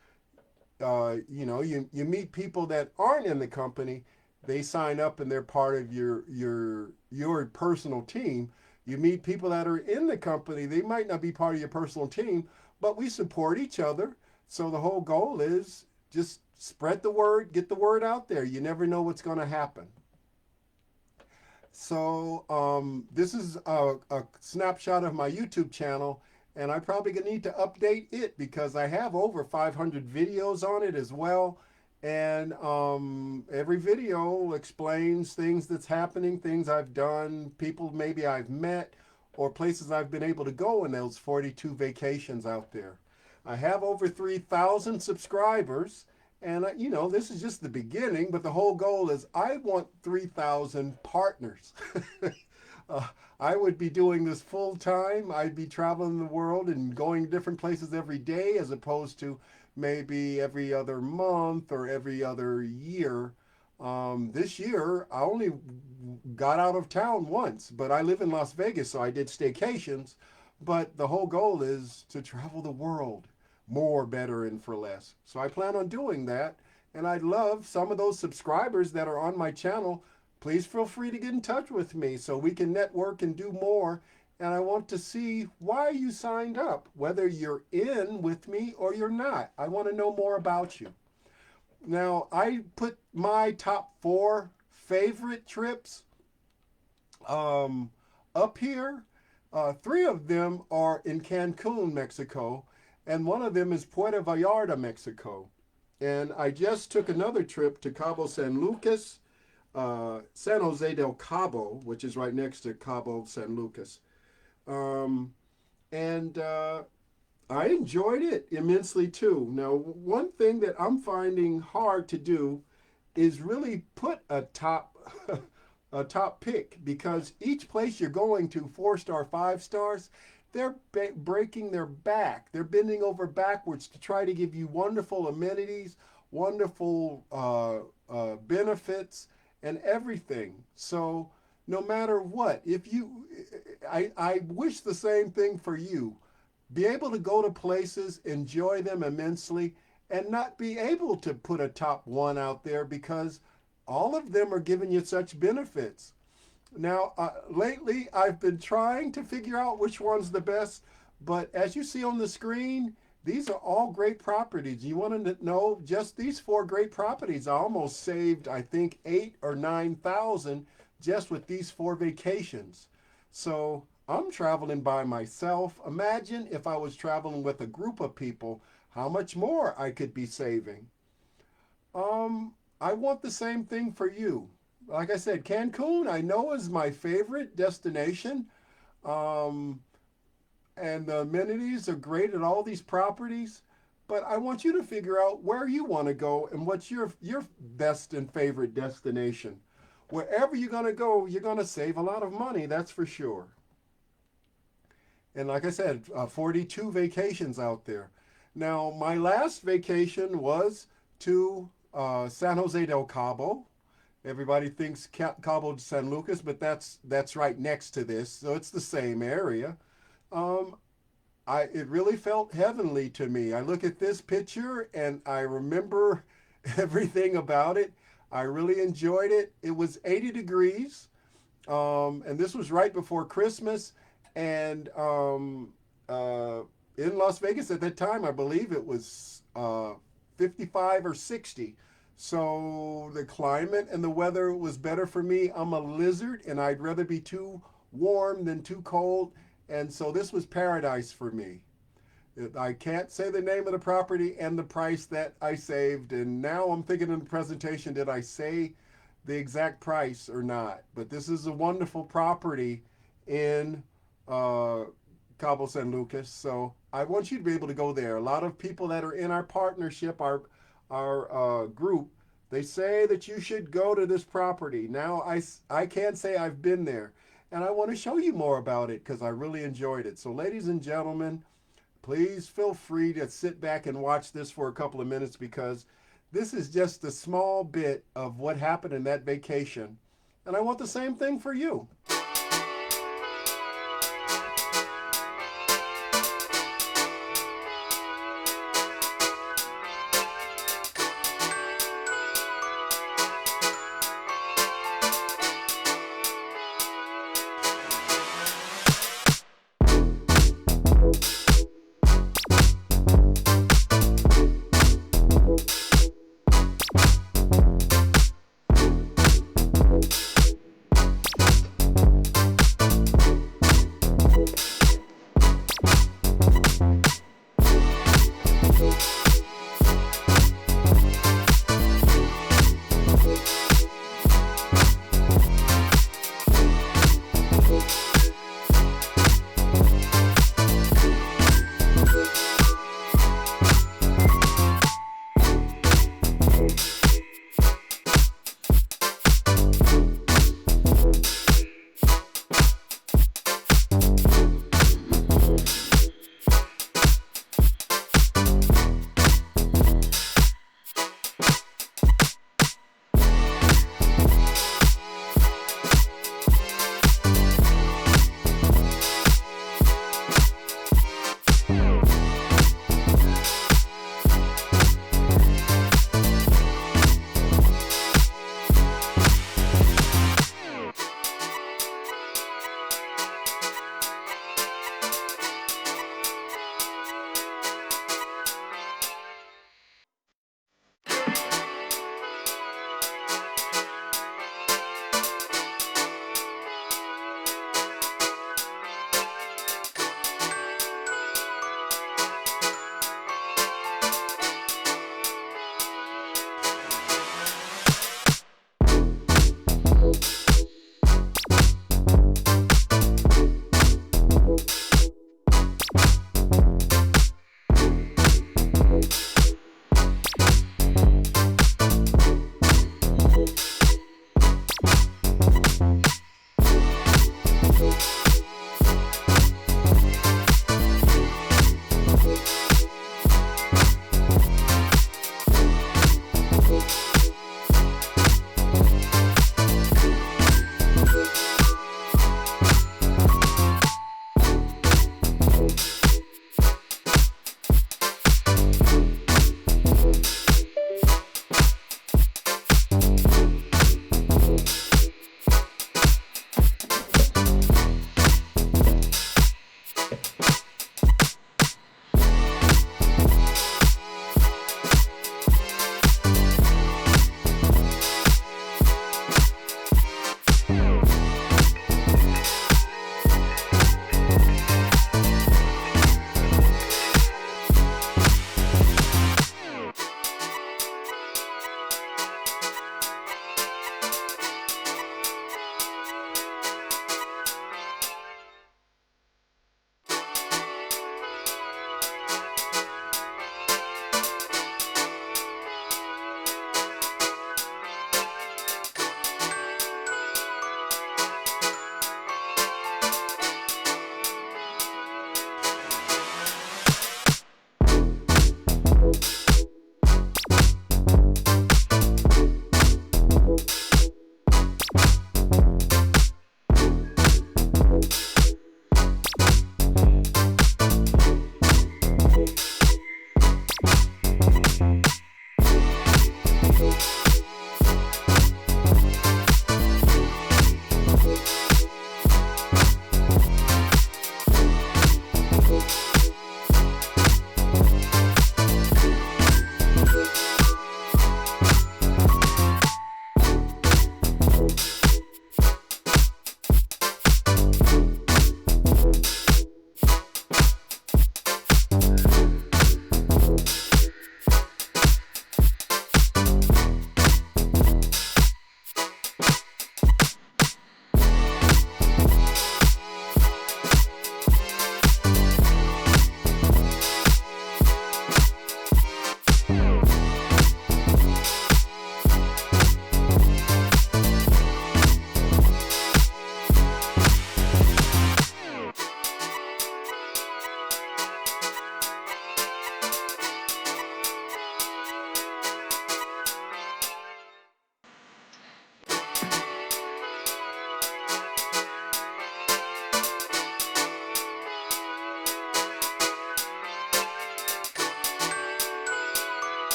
you meet people that aren't in the company. They sign up and they're part of your personal team. You meet people that are in the company. They might not be part of your personal team, but we support each other. So the whole goal is just spread the word, get the word out there. You never know what's going to happen. So this is a snapshot of my YouTube channel, and I probably need to update it because I have over 500 videos on it as well. And every video explains things that's happening, things I've done, people maybe I've met, or places I've been able to go in those 42 vacations out there. I have over 3,000 subscribers, and this is just the beginning, but the whole goal is I want 3,000 partners. I would be doing this full time. I'd be traveling the world and going to different places every day, as opposed to maybe every other month or every other year. This year, I only got out of town once, but I live in Las Vegas, so I did staycations. But the whole goal is to travel the world more, better, and for less. So I plan on doing that. And I'd love some of those subscribers that are on my channel. Please feel free to get in touch with me so we can network and do more. And I want to see why you signed up, whether you're in with me or you're not. I want to know more about you. Now, I put my top 4 favorite trips up here. Three of them are in Cancun, Mexico, and one of them is Puerto Vallarta, Mexico. And I just took another trip to Cabo San Lucas, San Jose del Cabo, which is right next to Cabo San Lucas. And I enjoyed it immensely too. Now, one thing that I'm finding hard to do is really put a top a top pick, because each place you're going to, 4-star, 5 stars, they're breaking their back. They're bending over backwards to try to give you wonderful amenities, wonderful benefits, and everything. So no matter what, I wish the same thing for you. Be able to go to places, enjoy them immensely, and not be able to put a top one out there because all of them are giving you such benefits. Now, lately, I've been trying to figure out which one's the best, but as you see on the screen, these are all great properties. You want to know just these 4 great properties? I almost saved, I think, 8,000 or 9,000 just with these 4 vacations. So I'm traveling by myself. Imagine if I was traveling with a group of people, how much more I could be saving. I want the same thing for you. Like I said, Cancun, I know, is my favorite destination. And the amenities are great at all these properties. But I want you to figure out where you want to go and what's your best and favorite destination. Wherever you're going to go, you're going to save a lot of money, that's for sure. And like I said, 42 vacations out there. Now, my last vacation was to San Jose del Cabo. Everybody thinks Cabo San Lucas, but that's right next to this, so it's the same area. It really felt heavenly to me. I look at this picture and I remember everything about it. I really enjoyed it. It was 80 degrees, and this was right before Christmas. And in Las Vegas at that time, I believe it was 55 or 60. So the climate and the weather was better for me. I'm a lizard, and I'd rather be too warm than too cold. And so this was paradise for me. I can't say the name of the property and the price that I saved. And now I'm thinking in the presentation, did I say the exact price or not? But this is a wonderful property in Cabo San Lucas. So I want you to be able to go there. A lot of people that are in our partnership, our group, they say that you should go to this property. Now I can't say I've been there, and I want to show you more about it because I really enjoyed it. So ladies and gentlemen, please feel free to sit back and watch this for a couple of minutes, because this is just a small bit of what happened in that vacation, and I want the same thing for you.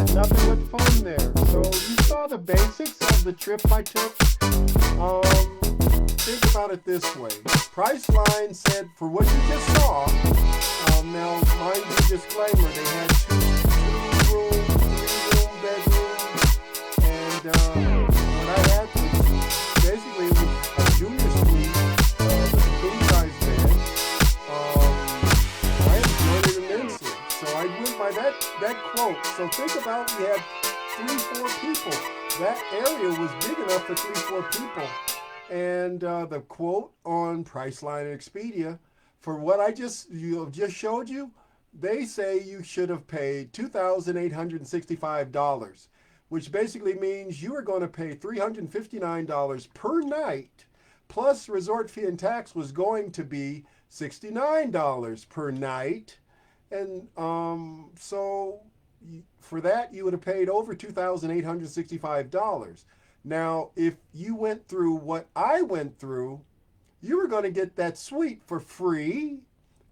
Had nothing but fun there. So you saw the basics of the trip I took. Think about it this way. Priceline said for what you just saw, now mind you disclaimer, they had two-room, three-room bedrooms, and what I had was basically it was a junior suite with a king-size bed. I enjoyed it immensely. So I went by that quote. So think about we had 3-4 people. That area was big enough for 3-4 people. And the quote on Priceline and Expedia, for what I just showed you, they say you should have paid $2,865, which basically means you are going to pay $359 per night, plus resort fee and tax was going to be $69 per night. And so for that, you would have paid over $2,865. Now, if you went through what I went through, you were going to get that suite for free,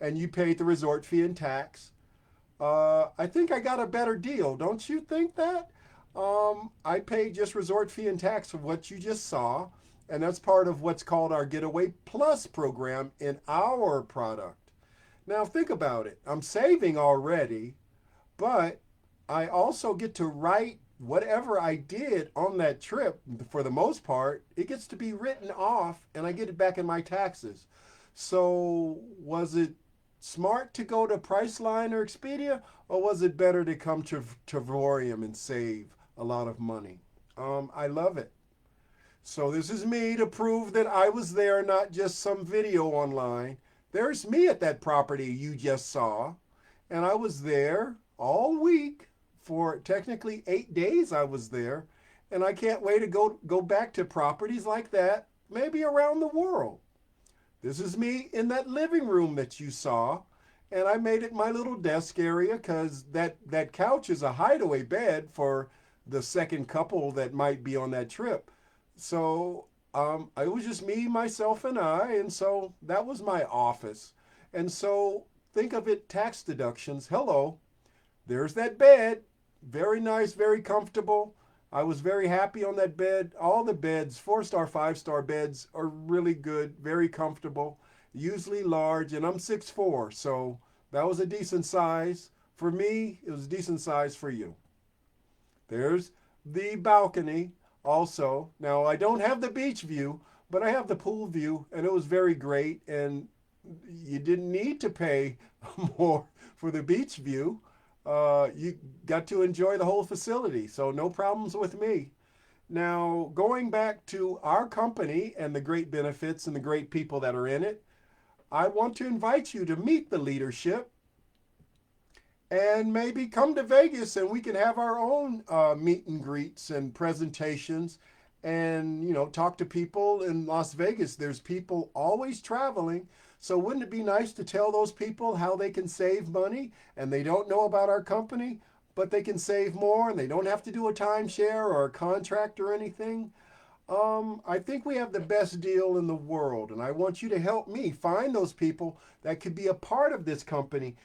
and you paid the resort fee and tax. I think I got a better deal. Don't you think that? I paid just resort fee and tax for what you just saw, and that's part of what's called our Getaway Plus program in our product. Now, think about it. I'm saving already, but I also get to write whatever I did on that trip. For the most part, it gets to be written off and I get it back in my taxes. So was it smart to go to Priceline or Expedia, or was it better to come to Travorium and save a lot of money? I love it. So this is me to prove that I was there, not just some video online. There's me at that property you just saw, and I was there all week. For technically 8 days I was there, and I can't wait to go back to properties like that, maybe around the world. This is me in that living room that you saw, and I made it my little desk area because that couch is a hideaway bed for the second couple that might be on that trip. So it was just me, myself, and I, and so that was my office. And so think of it, tax deductions. Hello, there's that bed. Very nice, very comfortable. I was very happy on that bed. All the beds, 4-star, 5-star beds, are really good, very comfortable, usually large, and I'm 6'4", so that was a decent size. For me, it was a decent size for you. There's the balcony also. Now, I don't have the beach view, but I have the pool view, and it was very great, and you didn't need to pay more for the beach view. You got to enjoy the whole facility, so no problems with me. Now, going back to our company and the great benefits and the great people that are in it, I want to invite you to meet the leadership and maybe come to Vegas and we can have our own meet and greets and presentations and, talk to people in Las Vegas. There's people always traveling. So wouldn't it be nice to tell those people how they can save money and they don't know about our company, but they can save more and they don't have to do a timeshare or a contract or anything? I think we have the best deal in the world, and I want you to help me find those people that could be a part of this company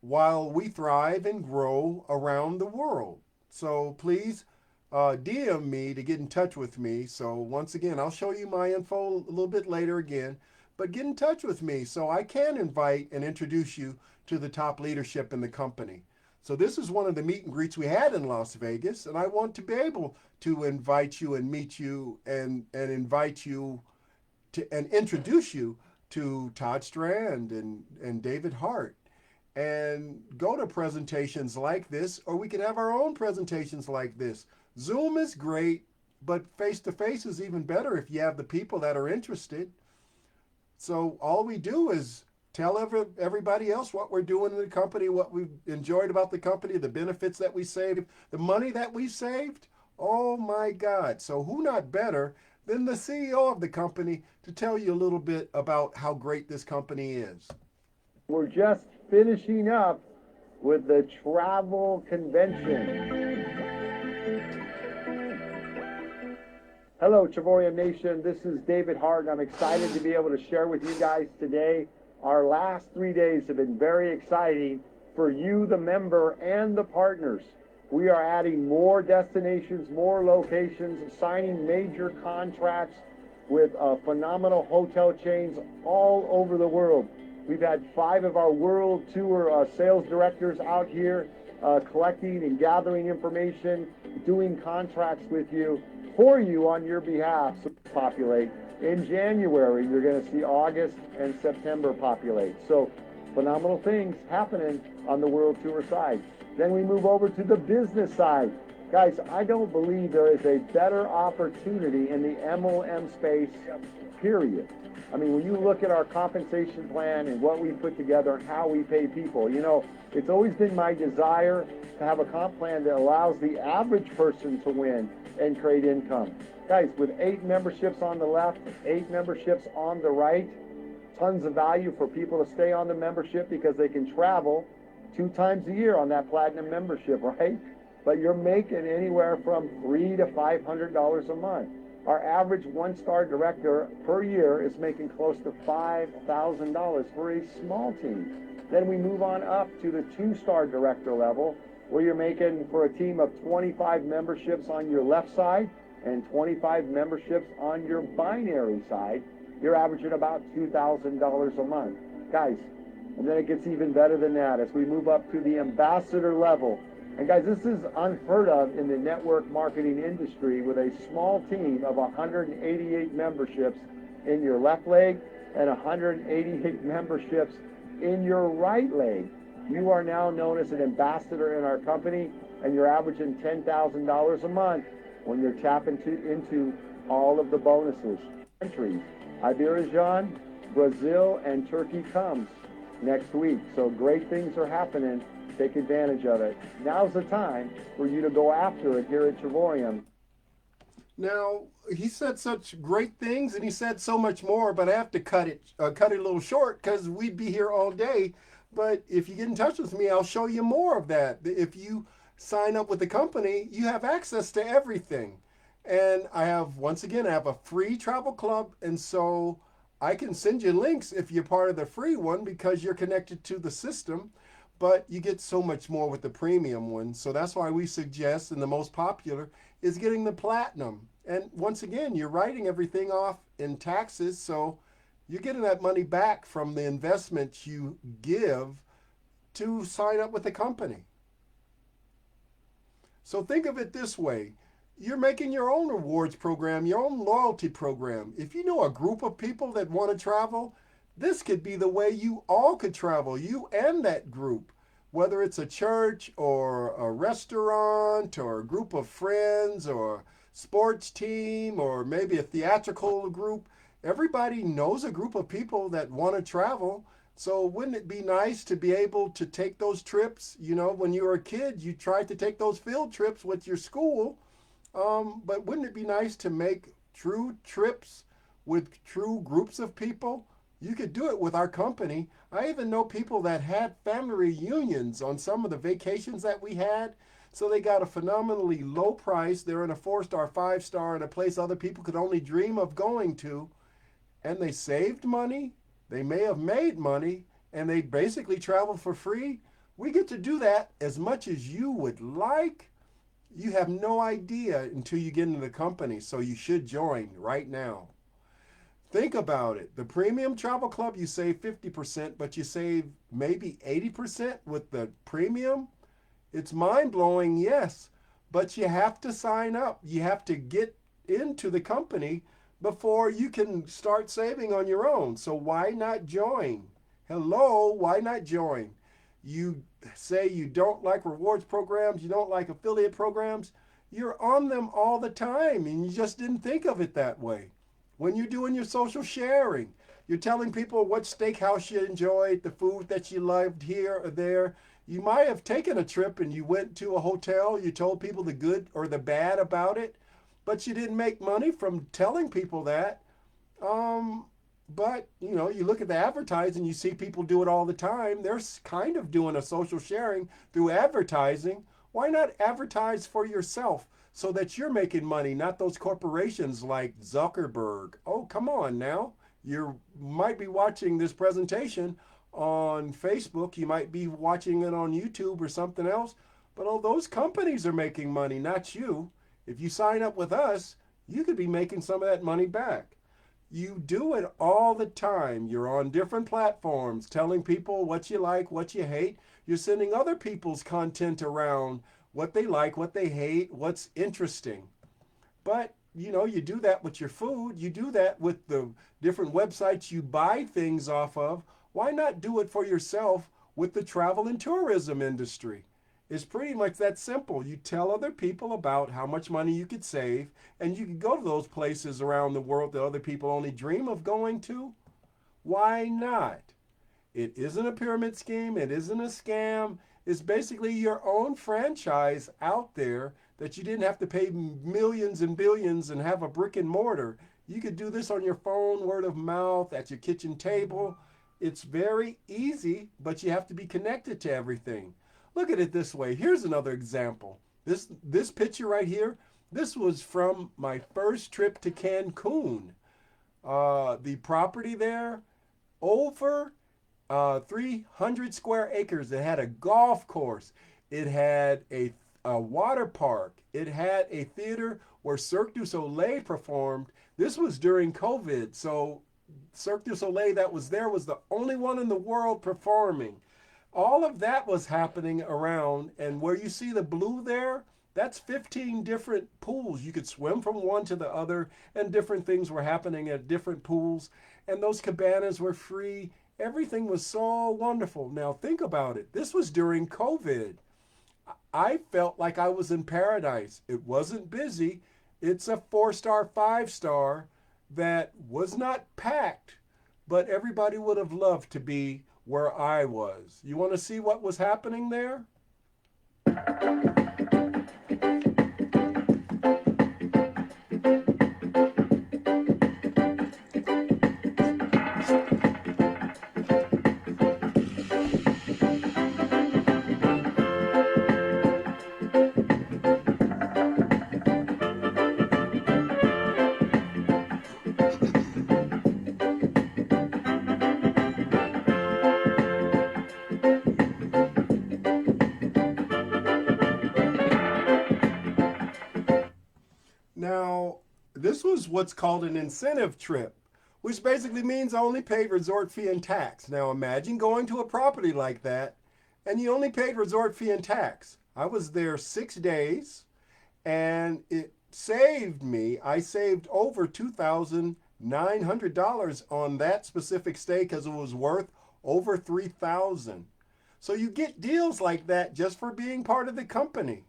while we thrive and grow around the world. So please DM me to get in touch with me. So once again, I'll show you my info a little bit later again. But get in touch with me so I can invite and introduce you to the top leadership in the company. So this is one of the meet and greets we had in Las Vegas, and I want to be able to invite you and meet you and invite you to and introduce you to Todd Strand and David Hart, and go to presentations like this, or we could have our own presentations like this. Zoom is great, but face-to-face is even better if you have the people that are interested. So all we do is tell everybody else what we're doing in the company, what we've enjoyed about the company, the benefits that we saved, the money that we saved. Oh my God. So who not better than the CEO of the company to tell you a little bit about how great this company is. We're just finishing up with the travel convention. Hello, Travorium Nation. This is David Hart, and I'm excited to be able to share with you guys today. Our last 3 days have been very exciting for you, the member, and the partners. We are adding more destinations, more locations, signing major contracts with phenomenal hotel chains all over the world. We've had 5 of our world tour sales directors out here collecting and gathering information, doing contracts with you, for you on your behalf. So populate. In January, you're going to see August and September populate. So phenomenal things happening on the world tour side. Then we move over to the business side. Guys, I don't believe there is a better opportunity in the MLM space, period. I mean, when you look at our compensation plan and what we put together and how we pay people, you know, it's always been my desire to have a comp plan that allows the average person to win and create income. Guys, with 8 memberships on the left, 8 memberships on the right, tons of value for people to stay on the membership because they can travel 2 times a year on that platinum membership, right? But you're making anywhere from $300 to $500 a month. Our average 1-star director per year is making close to $5,000 for a small team. Then we move on up to the 2-star director level, where you're making, for a team of 25 memberships on your left side and 25 memberships on your binary side, you're averaging about $2,000 a month. Guys, and then it gets even better than that as we move up to the ambassador level. And guys, this is unheard of in the network marketing industry, with a small team of 188 memberships in your left leg and 188 memberships in your right leg. You are now known as an ambassador in our company, and you're averaging $10,000 a month when you're tapping into all of the bonuses. Countries, Azerbaijan, Brazil, and Turkey comes next week. So great things are happening. Take advantage of it. Now's the time for you to go after it here at Travorium. Now, he said such great things, and he said so much more, but I have to cut it a little short because we'd be here all day. But if you get in touch with me, I'll show you more of that. If you sign up with the company, you have access to everything. And I have, once again, I have a free travel club, and so I can send you links if you're part of the free one because you're connected to the system. But you get so much more with the premium one. So that's why we suggest, and the most popular, is getting the platinum. And once again, you're writing everything off in taxes, so you're getting that money back from the investment you give to sign up with the company. So think of it this way. You're making your own rewards program, your own loyalty program. If you know a group of people that want to travel, this could be the way you all could travel, you and that group, whether it's a church or a restaurant or a group of friends or a sports team or maybe a theatrical group. Everybody knows a group of people that want to travel. So wouldn't it be nice to be able to take those trips? You know, when you were a kid, you tried to take those field trips with your school. But wouldn't it be nice to make true trips with true groups of people? You could do it with our company. I even know people that had family reunions on some of the vacations that we had. So they got a phenomenally low price. They're in a 4-star, 5-star, in a place other people could only dream of going to. And they saved money. They may have made money. And they basically traveled for free. We get to do that as much as you would like. You have no idea until you get into the company. So you should join right now. Think about it. The premium travel club, you save 50%, but you save maybe 80% with the premium. It's mind-blowing, yes, but you have to sign up. You have to get into the company before you can start saving on your own. So why not join? Hello, why not join? You say you don't like rewards programs, you don't like affiliate programs. You're on them all the time, and you just didn't think of it that way. When you're doing your social sharing, you're telling people what steakhouse you enjoyed, the food that you loved here or there. You might have taken a trip and you went to a hotel, you told people the good or the bad about it, but you didn't make money from telling people that. But, you know, you look at the advertising, you see people do it all the time. They're kind of doing a social sharing through advertising. Why not advertise for yourself? So that you're making money, not those corporations like Zuckerberg. Oh, come on now. You might be watching this presentation on Facebook. You might be watching it on YouTube or something else. But all those companies are making money, not you. If you sign up with us, you could be making some of that money back. You do it all the time. You're on different platforms telling people what you like, what you hate. You're sending other people's content around, what they like, what they hate, what's interesting. But you do that with your food. You do that with the different websites you buy things off of. Why not do it for yourself with the travel and tourism industry? It's pretty much that simple. You tell other people about how much money you could save, and you can go to those places around the world that other people only dream of going to. Why not? It isn't a pyramid scheme. It isn't a scam. It's basically your own franchise out there that you didn't have to pay millions and billions and have a brick and mortar. You could do this on your phone, word of mouth, at your kitchen table. It's very easy, but you have to be connected to everything. Look at it this way. Here's another example. This picture right here, this was from my first trip to Cancun. The property there, over 300 square acres. It had a golf course. It had a water park. It had a theater where Cirque du Soleil performed. This was during COVID, so Cirque du Soleil that was there was the only one in the world performing. All of that was happening around, and where you see the blue there, that's 15 different pools. You could swim from one to the other, and different things were happening at different pools, and those cabanas were free. Everything was so wonderful. Now think about it. This was during COVID. I felt like I was in paradise. It wasn't busy. It's a 4-star, 5-star that was not packed, but everybody would have loved to be where I was. You want to see what was happening there? Now, this was what's called an incentive trip, which basically means I only paid resort fee and tax. Now, imagine going to a property like that and you only paid resort fee and tax. I was there 6 days and it saved me. I saved over $2,900 on that specific stay because it was worth over $3,000. So you get deals like that just for being part of the company.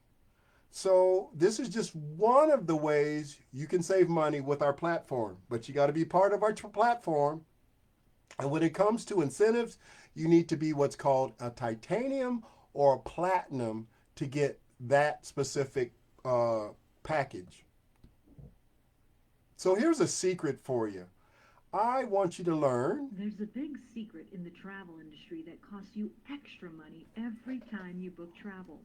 So this is just one of the ways you can save money with our platform, but you got to be part of our platform. And when it comes to incentives, you need to be what's called a titanium or a platinum to get that specific package. So here's a secret for you. I want you to learn. There's a big secret in the travel industry that costs you extra money every time you book travel.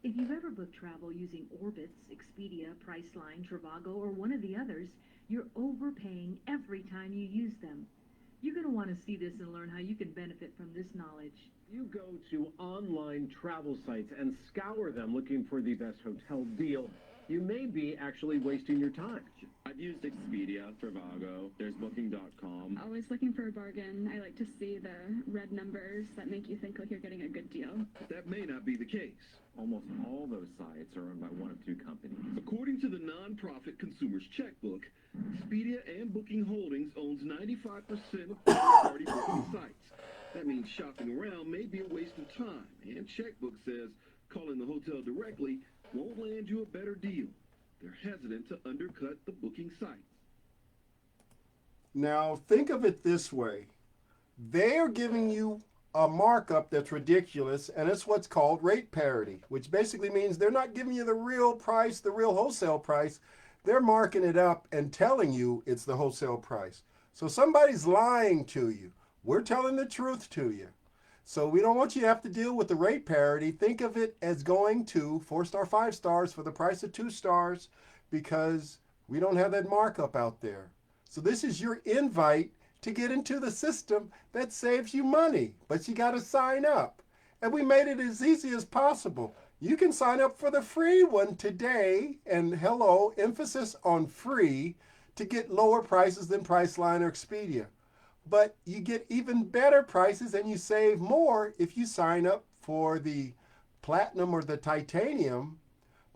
If you've ever booked travel using Orbitz, Expedia, Priceline, Trivago, or one of the others, you're overpaying every time you use them. You're going to want to see this and learn how you can benefit from this knowledge. You go to online travel sites and scour them looking for the best hotel deal. You may be actually wasting your time. I've used Expedia, Trivago, there's Booking.com. Always looking for a bargain. I like to see the red numbers that make you think like you're getting a good deal. That may not be the case. Almost all those sites are owned by one of two companies. According to the nonprofit Consumer's Checkbook, Expedia and Booking Holdings owns 95% of third-party booking sites. That means shopping around may be a waste of time, and Checkbook says calling the hotel directly won't land you a better deal. They're hesitant to undercut the booking sites. Now, think of it this way. They are giving you a markup that's ridiculous, and it's what's called rate parity, which basically means they're not giving you the real price, the real wholesale price. They're marking it up and telling you it's the wholesale price. So somebody's lying to you. We're telling the truth to you. So we don't want you to have to deal with the rate parity. Think of it as going to 4-star, 5 stars for the price of 2 stars because we don't have that markup out there. So this is your invite to get into the system that saves you money, but you got to sign up. And we made it as easy as possible. You can sign up for the free one today, and hello, emphasis on free, to get lower prices than Priceline or Expedia. But you get even better prices and you save more if you sign up for the platinum or the titanium.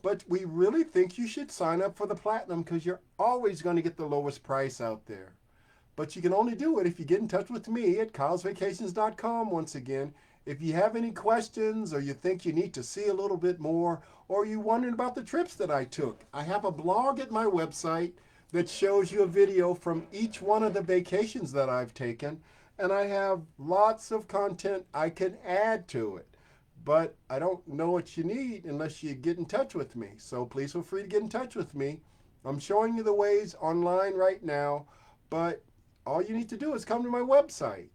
But we really think you should sign up for the platinum because you're always going to get the lowest price out there. But you can only do it if you get in touch with me at kylesvacations.com once again. If you have any questions or you think you need to see a little bit more, or you're wondering about the trips that I took, I have a blog at my website that shows you a video from each one of the vacations that I've taken, and I have lots of content I can add to it. But I don't know what you need unless you get in touch with me. So please feel free to get in touch with me. I'm showing you the ways online right now, but all you need to do is come to my website.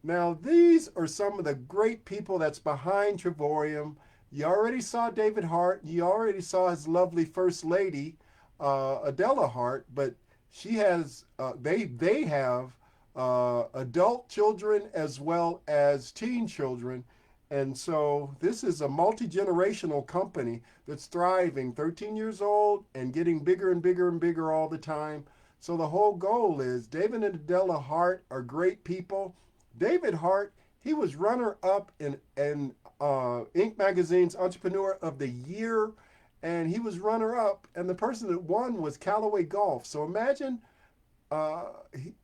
Now, these are some of the great people that's behind Travorium. You already saw David Hart. You already saw his lovely First Lady, Adela Hart, but she has, they have adult children as well as teen children. And so this is a multi-generational company that's thriving, 13 years old and getting bigger and bigger and bigger all the time. So the whole goal is David and Adela Hart are great people. David Hart, he was runner-up in Inc. Magazine's Entrepreneur of the Year, and he was runner-up, and the person that won was Callaway Golf. So imagine,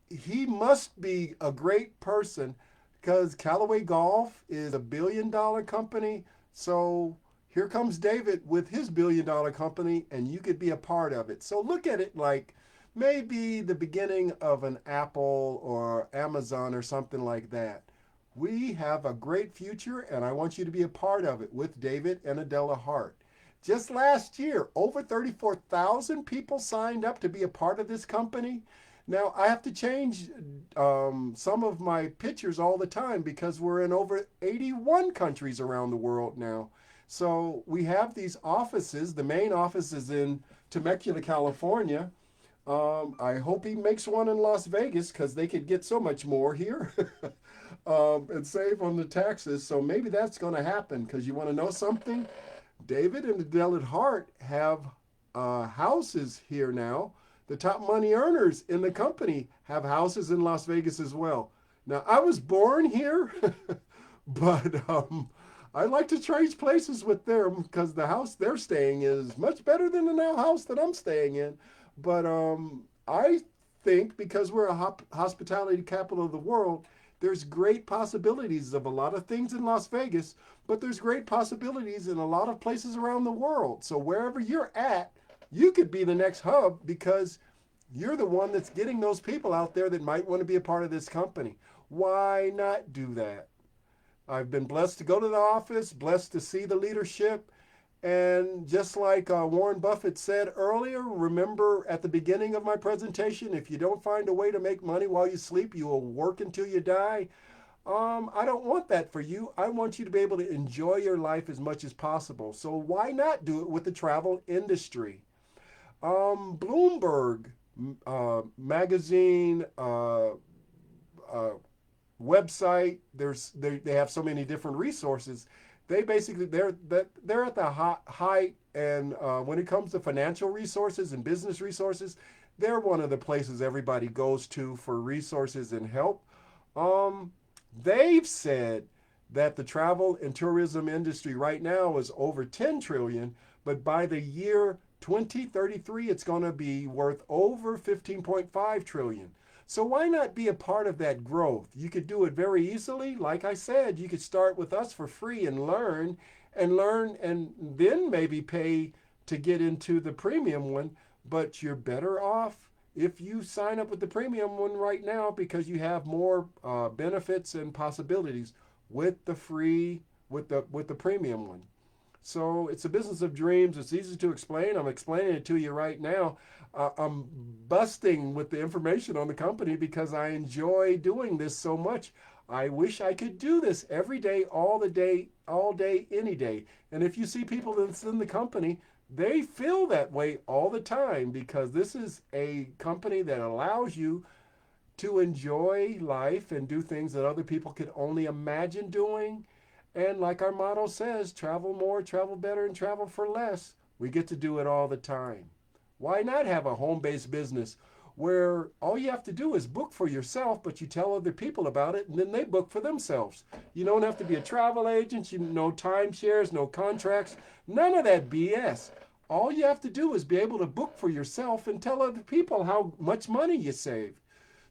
he must be a great person because Callaway Golf is a billion-dollar company. So here comes David with his billion-dollar company, and you could be a part of it. So look at it like maybe the beginning of an Apple or Amazon or something like that. We have a great future, and I want you to be a part of it with David and Adela Hart. Just last year, over 34,000 people signed up to be a part of this company. Now, I have to change some of my pictures all the time because we're in over 81 countries around the world now. So we have these offices. The main office is in Temecula, California. I hope he makes one in Las Vegas because they could get so much more here and save on the taxes. So maybe that's going to happen because you want to know something? David and Adela Hart have houses here now. The top money earners in the company have houses in Las Vegas as well. Now, I was born here, but I like to trade places with them because the house they're staying in is much better than the house that I'm staying in. But I think because we're a hospitality capital of the world, there's great possibilities of a lot of things in Las Vegas, but there's great possibilities in a lot of places around the world. So wherever you're at, you could be the next hub because you're the one that's getting those people out there that might want to be a part of this company. Why not do that? I've been blessed to go to the office, blessed to see the leadership. And just like Warren Buffett said earlier, remember at the beginning of my presentation, if you don't find a way to make money while you sleep, you will work until you die. I don't want that for you. I want you to be able to enjoy your life as much as possible. So why not do it with the travel industry? Bloomberg magazine website. They have so many different resources. They basically they're at the height, and when it comes to financial resources and business resources, they're one of the places everybody goes to for resources and help. They've said that the travel and tourism industry right now is over 10 trillion, but by the year 2033, it's going to be worth over 15.5 trillion. So why not be a part of that growth? You could do it very easily. Like I said, you could start with us for free and learn, and then maybe pay to get into the premium one. But you're better off if you sign up with the premium one right now because you have more benefits and possibilities with the premium one. So it's a business of dreams. It's easy to explain. I'm explaining it to you right now. I'm busting with the information on the company because I enjoy doing this so much. I wish I could do this every day, all day, any day. And if you see people that's in the company, they feel that way all the time because this is a company that allows you to enjoy life and do things that other people could only imagine doing. And like our motto says, travel more, travel better, and travel for less. We get to do it all the time. Why not have a home-based business where all you have to do is book for yourself, but you tell other people about it, and then they book for themselves. You don't have to be a travel agent, no timeshares, no contracts, none of that BS. All you have to do is be able to book for yourself and tell other people how much money you saved.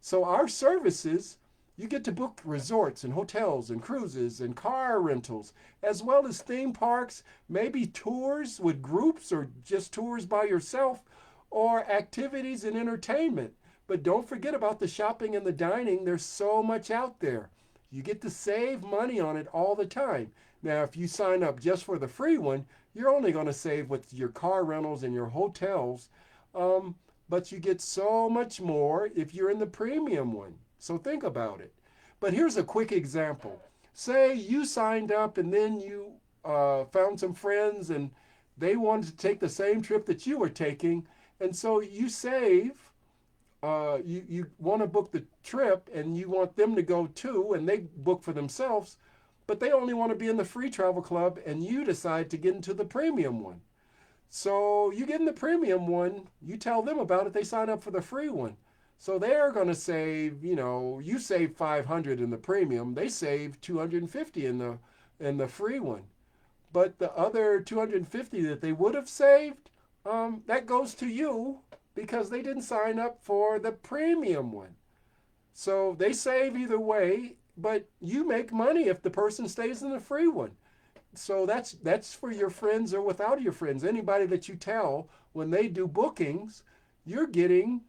So our services, you get to book resorts and hotels and cruises and car rentals, as well as theme parks, maybe tours with groups or just tours by yourself, or activities and entertainment. But don't forget about the shopping and the dining. There's so much out there. You get to save money on it all the time. Now, if you sign up just for the free one, you're only going to save with your car rentals and your hotels. But you get so much more if you're in the premium one. So think about it. But here's a quick example. Say you signed up and then you found some friends and they wanted to take the same trip that you were taking. And so you save, you want to book the trip and you want them to go too, and they book for themselves, but they only want to be in the free travel club and you decide to get into the premium one. So you get in the premium one, you tell them about it, they sign up for the free one. So they're going to save, you save 500 in the premium, they save 250 in the free one. But the other 250 that they would have saved, that goes to you because they didn't sign up for the premium one. So they save either way, but you make money if the person stays in the free one. So that's for your friends or without your friends. Anybody that you tell when they do bookings, you're getting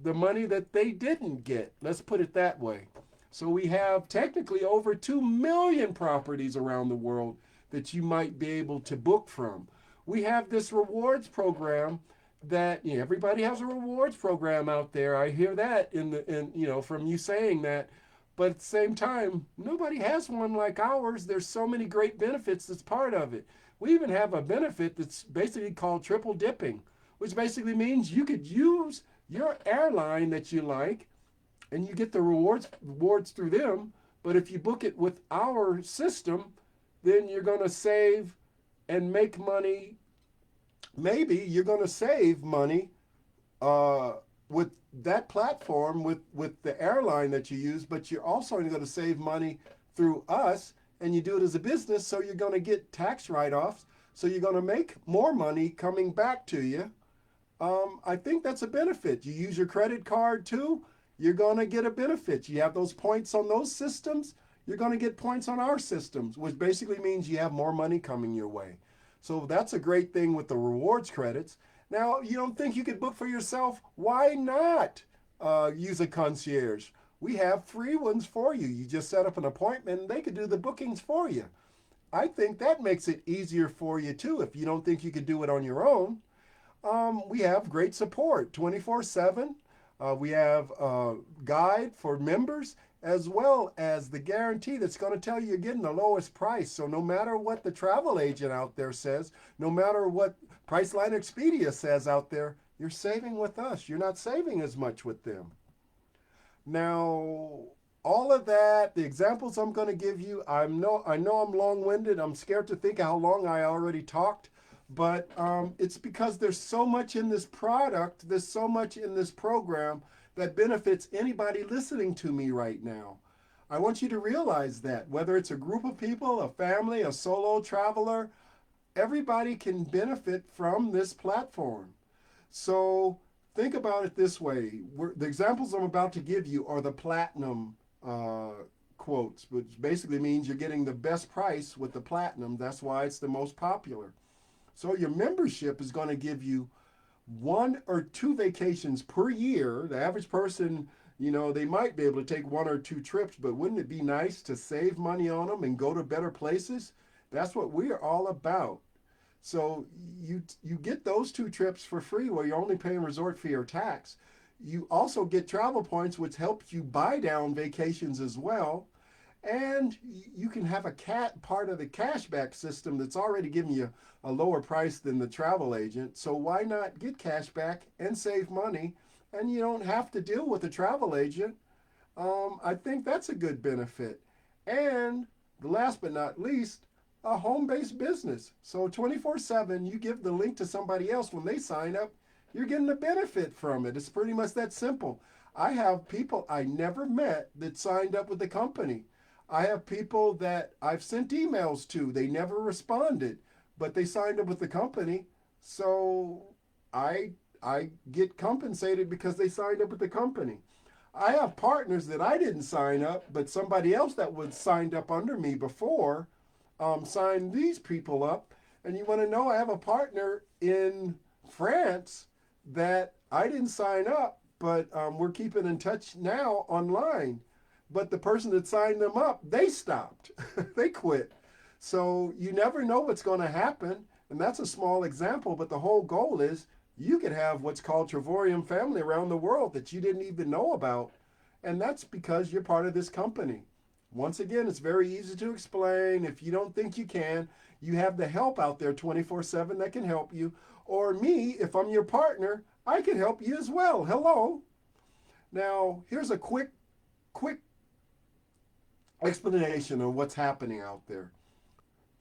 the money that they didn't get. Let's put it that way. So we have technically over 2 million properties around the world that you might be able to book from. We have this rewards program that everybody has a rewards program out there. I hear that from you saying that. But at the same time, nobody has one like ours. There's so many great benefits that's part of it. We even have a benefit that's basically called triple dipping, which basically means you could use your airline that you like and you get the rewards through them. But if you book it with our system, then you're going to save and make money. Maybe you're going to save money with that platform, with the airline that you use, but you're also going to save money through us, and you do it as a business, so you're going to get tax write-offs, so you're going to make more money coming back to you. I think that's a benefit. You use your credit card too, you're going to get a benefit. You have those points on those systems, you're going to get points on our systems, which basically means you have more money coming your way. So that's a great thing with the rewards credits. Now, you don't think you could book for yourself? Why not use a concierge? We have free ones for you. You just set up an appointment and they could do the bookings for you. I think that makes it easier for you too if you don't think you could do it on your own. We have great support 24/7. We have a guide for members, as well as the guarantee that's going to tell you you're getting the lowest price. So no matter what the travel agent out there says, no matter what Priceline Expedia says out there, you're saving with us. You're not saving as much with them. Now, all of that, the examples I'm going to give you, I know I'm long-winded. I'm scared to think how long I already talked. But it's because there's so much in this product, there's so much in this program that benefits anybody listening to me right now. I want you to realize that whether it's a group of people, a family, a solo traveler, everybody can benefit from this platform. So think about it this way. The examples I'm about to give you are the platinum quotes, which basically means you're getting the best price with the platinum. That's why it's the most popular. So your membership is going to give you 1 or 2 vacations per year. The average person, they might be able to take 1 or 2 trips, but wouldn't it be nice to save money on them and go to better places? That's what we're all about. So you get those 2 trips for free where you're only paying resort fee or tax. You also get travel points, which helps you buy down vacations as well. And you can have a part of the cashback system that's already giving you a lower price than the travel agent. So why not get cashback and save money? And you don't have to deal with a travel agent. I think that's a good benefit. And the last but not least, a home-based business. So 24/7, you give the link to somebody else when they sign up, you're getting a benefit from it. It's pretty much that simple. I have people I never met that signed up with the company. I have people that I've sent emails to. They never responded, but they signed up with the company. So I get compensated because they signed up with the company. I have partners that I didn't sign up, but somebody else that was signed up under me before signed these people up. And you want to know, I have a partner in France that I didn't sign up, but we're keeping in touch now online. But the person that signed them up, they stopped. They quit. So you never know what's going to happen. And that's a small example, but the whole goal is you could have what's called Travorium family around the world that you didn't even know about. And that's because you're part of this company. Once again, it's very easy to explain. If you don't think you can, you have the help out there 24/7 that can help you. Or me, if I'm your partner, I can help you as well. Hello. Now, here's a quick explanation of what's happening out there.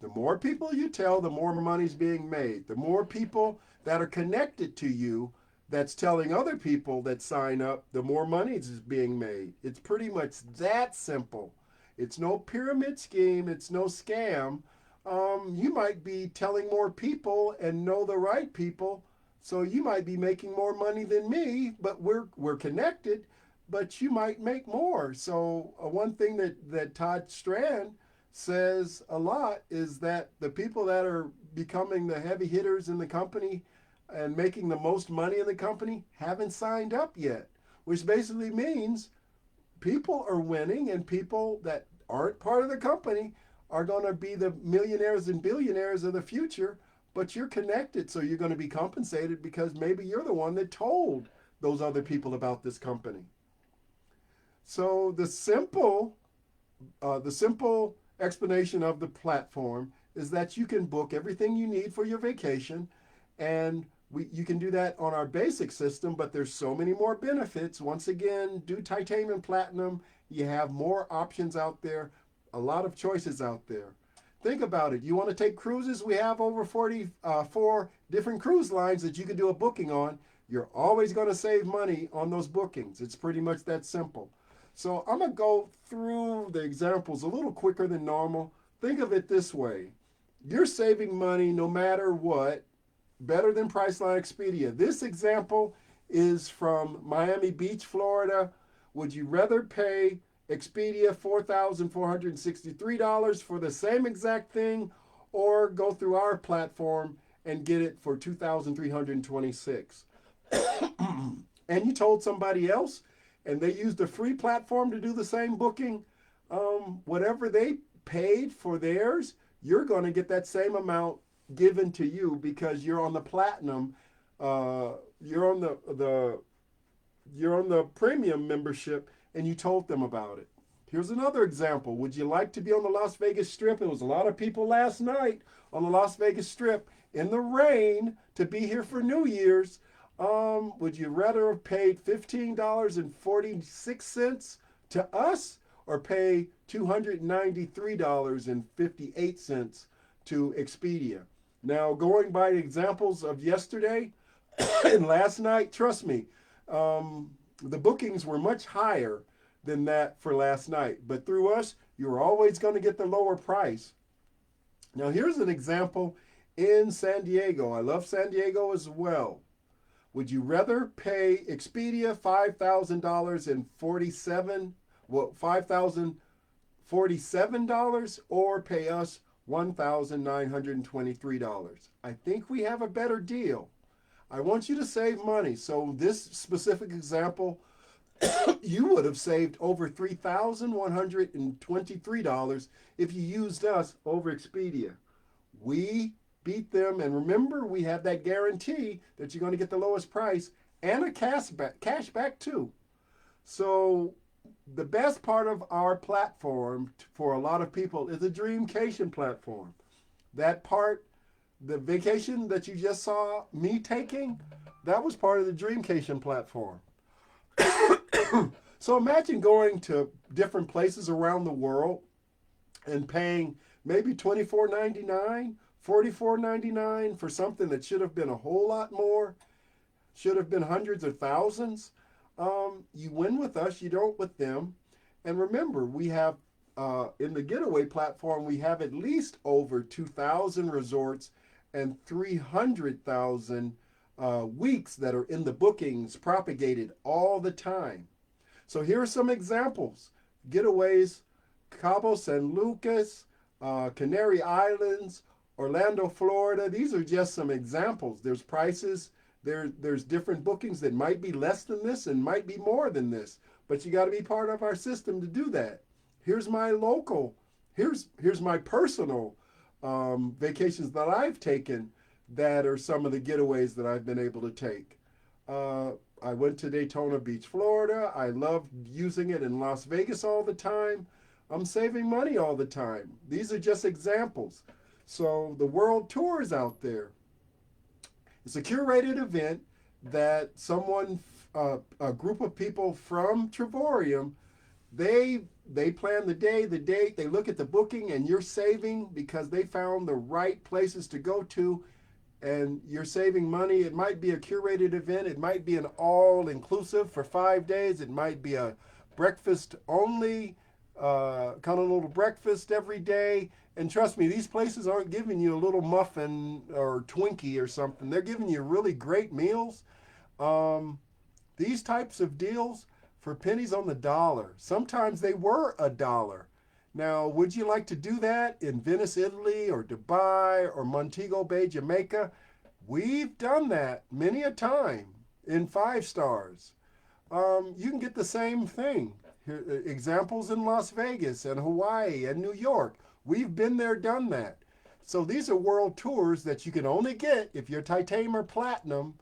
The more people you tell, the more money's being made. The more people that are connected to you that's telling other people that sign up, the more money is being made. It's pretty much that simple. It's no pyramid scheme. It's no scam. You might be telling more people and know the right people, so you might be making more money than me, but we're connected, but you might make more. So one thing that Todd Strand says a lot is that the people that are becoming the heavy hitters in the company and making the most money in the company haven't signed up yet, which basically means people are winning and people that aren't part of the company are going to be the millionaires and billionaires of the future, but you're connected, so you're going to be compensated because maybe you're the one that told those other people about this company. So the simple explanation of the platform is that you can book everything you need for your vacation, and you can do that on our basic system, but there's so many more benefits. Once again, do titanium and platinum. You have more options out there, a lot of choices out there. Think about it. You want to take cruises? We have over 44 different cruise lines that you can do a booking on. You're always going to save money on those bookings. It's pretty much that simple. So I'm going to go through the examples a little quicker than normal. Think of it this way. You're saving money no matter what, better than Priceline Expedia. This example is from Miami Beach, Florida. Would you rather pay Expedia $4,463 for the same exact thing, or go through our platform and get it for $2,326? And you told somebody else, and they used a free platform to do the same booking, whatever they paid for theirs, you're going to get that same amount given to you because you're on the platinum, you're on the premium membership, and you told them about it. Here's another example. Would you like to be on the Las Vegas Strip? It was a lot of people last night on the Las Vegas Strip in the rain to be here for New Year's. Would you rather have paid $15.46 to us or pay $293.58 to Expedia? Now, going by the examples of yesterday and last night, trust me, the bookings were much higher than that for last night. But through us, you're always going to get the lower price. Now, here's an example in San Diego. I love San Diego as well. Would you rather pay Expedia $5,047 or pay us $1,923? I think we have a better deal. I want you to save money. So this specific example, you would have saved over $3,123 if you used us over Expedia. We beat them, and remember, we have that guarantee that you're going to get the lowest price and a cash back too. So the best part of our platform for a lot of people is the Dreamcation platform. That part, the vacation that you just saw me taking, that was part of the Dreamcation platform. So imagine going to different places around the world and paying maybe $24.99, $44.99 for something that should have been a whole lot more, should have been hundreds of thousands. You win with us, you don't with them. And remember, we have in the Getaway platform, we have at least over 2,000 resorts and 300,000 weeks that are in the bookings propagated all the time. So here are some examples. Getaways: Cabo San Lucas, Canary Islands, Orlando, Florida. These are just some examples. There's prices. There's different bookings that might be less than this and might be more than this. But you got to be part of our system to do that. Here's my local. Here's my personal vacations that I've taken that are some of the getaways that I've been able to take. I went to Daytona Beach, Florida. I love using it in Las Vegas all the time. I'm saving money all the time. These are just examples. So the world tour is out there. It's a curated event that someone, a group of people from Travorium, they plan the day, the date, they look at the booking, and you're saving because they found the right places to go to, and you're saving money. It might be a curated event. It might be an all-inclusive for 5 days. It might be a breakfast only, kind of little breakfast every day. And trust me, these places aren't giving you a little muffin or Twinkie or something. They're giving you really great meals. These types of deals for pennies on the dollar. Sometimes they were $1. Now, would you like to do that in Venice, Italy, or Dubai, or Montego Bay, Jamaica? We've done that many a time in 5 stars. You can get the same thing. Here, examples in Las Vegas and Hawaii and New York. We've been there, done that. So these are world tours that you can only get if you're titanium or platinum,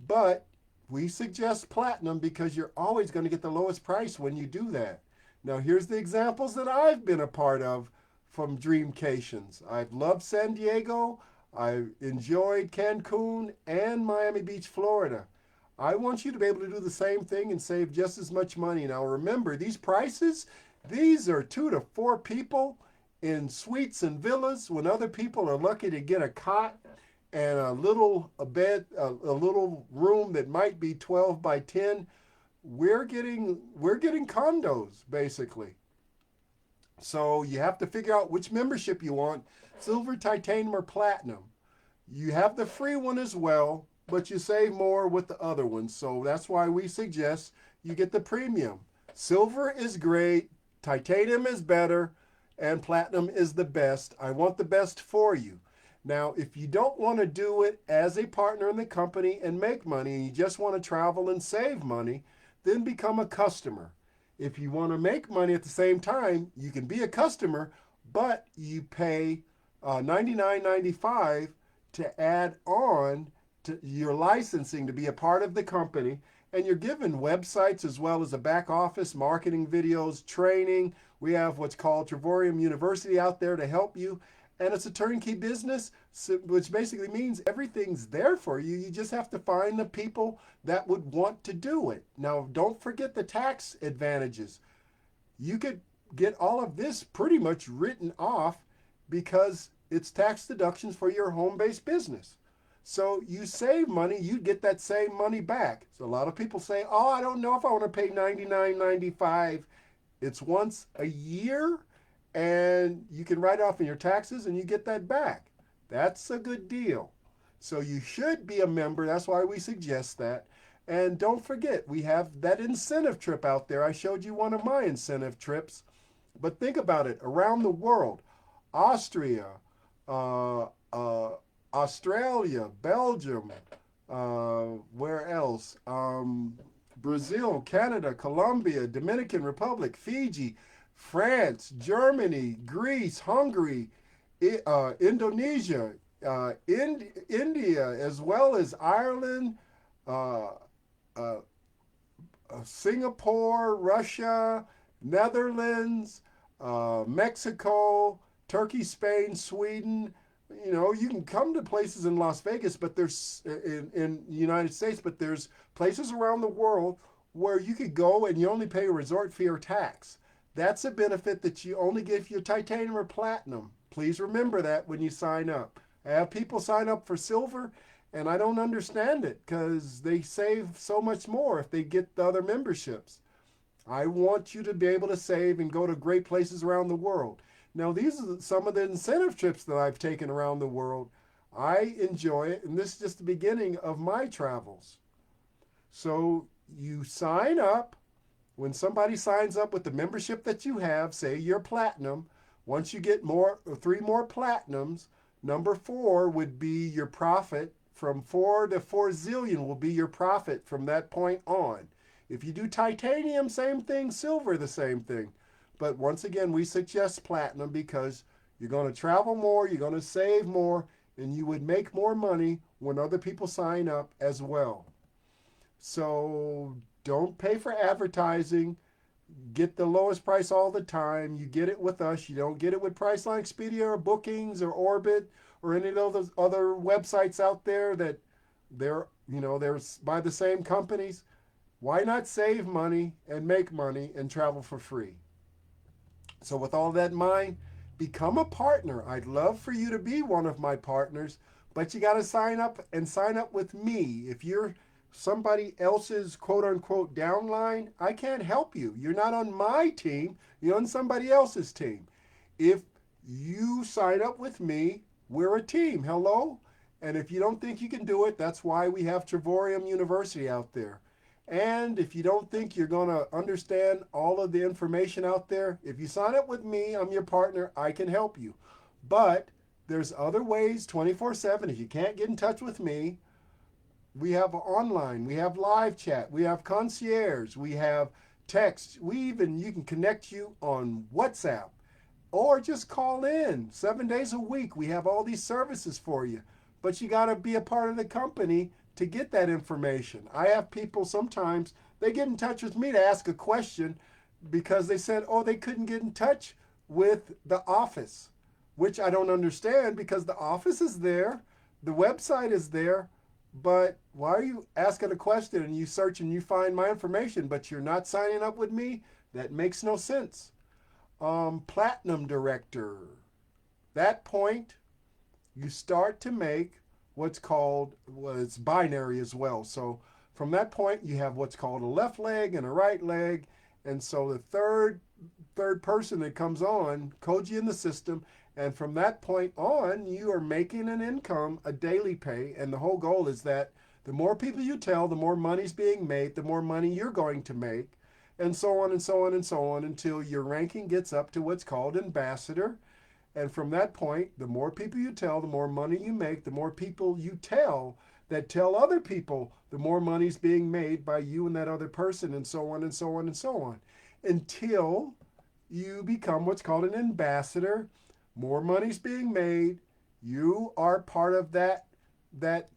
but we suggest platinum because you're always going to get the lowest price when you do that. Now, here's the examples that I've been a part of from Dreamcations. I've loved San Diego. I've enjoyed Cancun and Miami Beach, Florida. I want you to be able to do the same thing and save just as much money. Now, remember, these prices, these are 2 to 4 people in suites and villas when other people are lucky to get a cot and a little room that might be 12 by 10. We're getting condos, basically. So you have to figure out which membership you want, silver, titanium, or platinum. You have the free one as well, but you save more with the other ones. So that's why we suggest you get the premium. Silver is great, titanium is better, and platinum is the best. I want the best for you. Now, if you don't want to do it as a partner in the company and make money, and you just want to travel and save money, then become a customer. If you want to make money at the same time, you can be a customer, but you pay $99.95 to add on to your licensing to be a part of the company, and you're given websites as well as a back office, marketing videos, training. We have what's called Travorium University out there to help you, and it's a turnkey business, which basically means everything's there for you. You just have to find the people that would want to do it. Now, don't forget the tax advantages. You could get all of this pretty much written off because it's tax deductions for your home-based business. So you save money, you get that same money back. So a lot of people say, oh, I don't know if I want to pay $99.95. It's once a year, and you can write off in your taxes and you get that back. That's a good deal. So you should be a member. That's why we suggest that. And don't forget, we have that incentive trip out there. I showed you one of my incentive trips. But think about it. Around the world, Austria, Australia, Belgium, where else? Brazil, Canada, Colombia, Dominican Republic, Fiji, France, Germany, Greece, Hungary, Indonesia, India, as well as Ireland, Singapore, Russia, Netherlands, Mexico, Turkey, Spain, Sweden. You know, you can come to places in Las Vegas, but there's in the United States, but there's places around the world where you could go and you only pay a resort fee or tax. That's a benefit that you only get if you're titanium or platinum. Please remember that when you sign up. I have people sign up for silver, and I don't understand it because they save so much more if they get the other memberships. I want you to be able to save and go to great places around the world. Now, these are some of the incentive trips that I've taken around the world. I enjoy it, and this is just the beginning of my travels. So you sign up. When somebody signs up with the membership that you have, say you're platinum, once you get 3 more platinums, number 4 would be your profit. From 4 to 4 zillion will be your profit from that point on. If you do titanium, same thing. Silver, the same thing. But once again, we suggest platinum because you're going to travel more, you're going to save more, and you would make more money when other people sign up as well. So don't pay for advertising. Get the lowest price all the time. You get it with us. You don't get it with Priceline, Expedia, or Bookings, or Orbit, or any of those other websites out there that they're by the same companies. Why not save money and make money and travel for free? So with all that in mind, become a partner. I'd love for you to be one of my partners, but you got to sign up with me. If you're somebody else's quote-unquote downline, I can't help you. You're not on my team. You're on somebody else's team. If you sign up with me, we're a team. Hello? And if you don't think you can do it, that's why we have Travorium University out there. And if you don't think you're going to understand all of the information out there, if you sign up with me, I'm your partner, I can help you. But there's other ways 24/7. If you can't get in touch with me, we have online, we have live chat, we have concierge, we have text. You can connect you on WhatsApp or just call in 7 days a week. We have all these services for you, but you got to be a part of the company to get that information. I have people sometimes, they get in touch with me to ask a question because they said, they couldn't get in touch with the office, which I don't understand because the office is there, the website is there, but why are you asking a question and you search and you find my information, but you're not signing up with me? That makes no sense. Platinum director. That point, you start to make what's called, it's binary as well. So from that point, you have what's called a left leg and a right leg. And so the third person that comes on codes you in the system. And from that point on, you are making an income, a daily pay. And the whole goal is that the more people you tell, the more money's being made, the more money you're going to make, and so on and so on and so on until your ranking gets up to what's called ambassador. And from that point, the more people you tell, the more money you make, the more people you tell that tell other people, the more money's being made by you and that other person, and so on and so on and so on. Until you become what's called an ambassador, more money's being made, you are part of that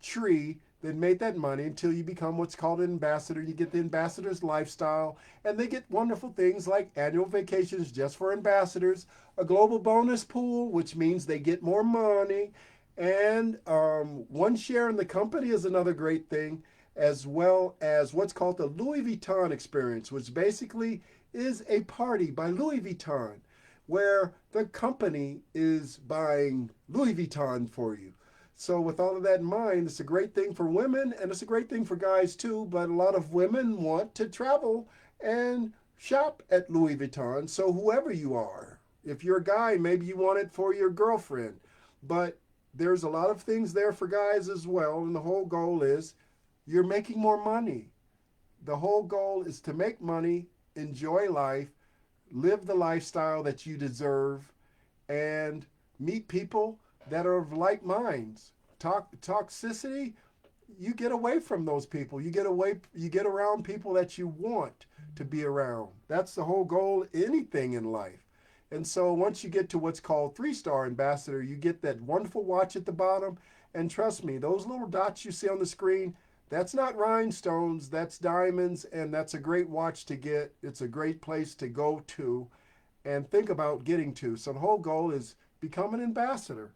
tree that made that money until you become what's called an ambassador. You get the ambassador's lifestyle, and they get wonderful things like annual vacations just for ambassadors, a global bonus pool, which means they get more money, and one share in the company is another great thing, as well as what's called the Louis Vuitton experience, which basically is a party by Louis Vuitton, where the company is buying Louis Vuitton for you. So with all of that in mind, it's a great thing for women, and it's a great thing for guys too, but a lot of women want to travel and shop at Louis Vuitton. So whoever you are, if you're a guy, maybe you want it for your girlfriend, but there's a lot of things there for guys as well, and the whole goal is you're making more money. The whole goal is to make money, enjoy life, live the lifestyle that you deserve, and meet people that are of like minds. Toxicity, you get away from those people. You get around people that you want to be around. That's the whole goal, anything in life. And so once you get to what's called 3-star ambassador, you get that wonderful watch at the bottom. And trust me, those little dots you see on the screen, that's not rhinestones, that's diamonds, and that's a great watch to get. It's a great place to go to and think about getting to. So the whole goal is become an ambassador.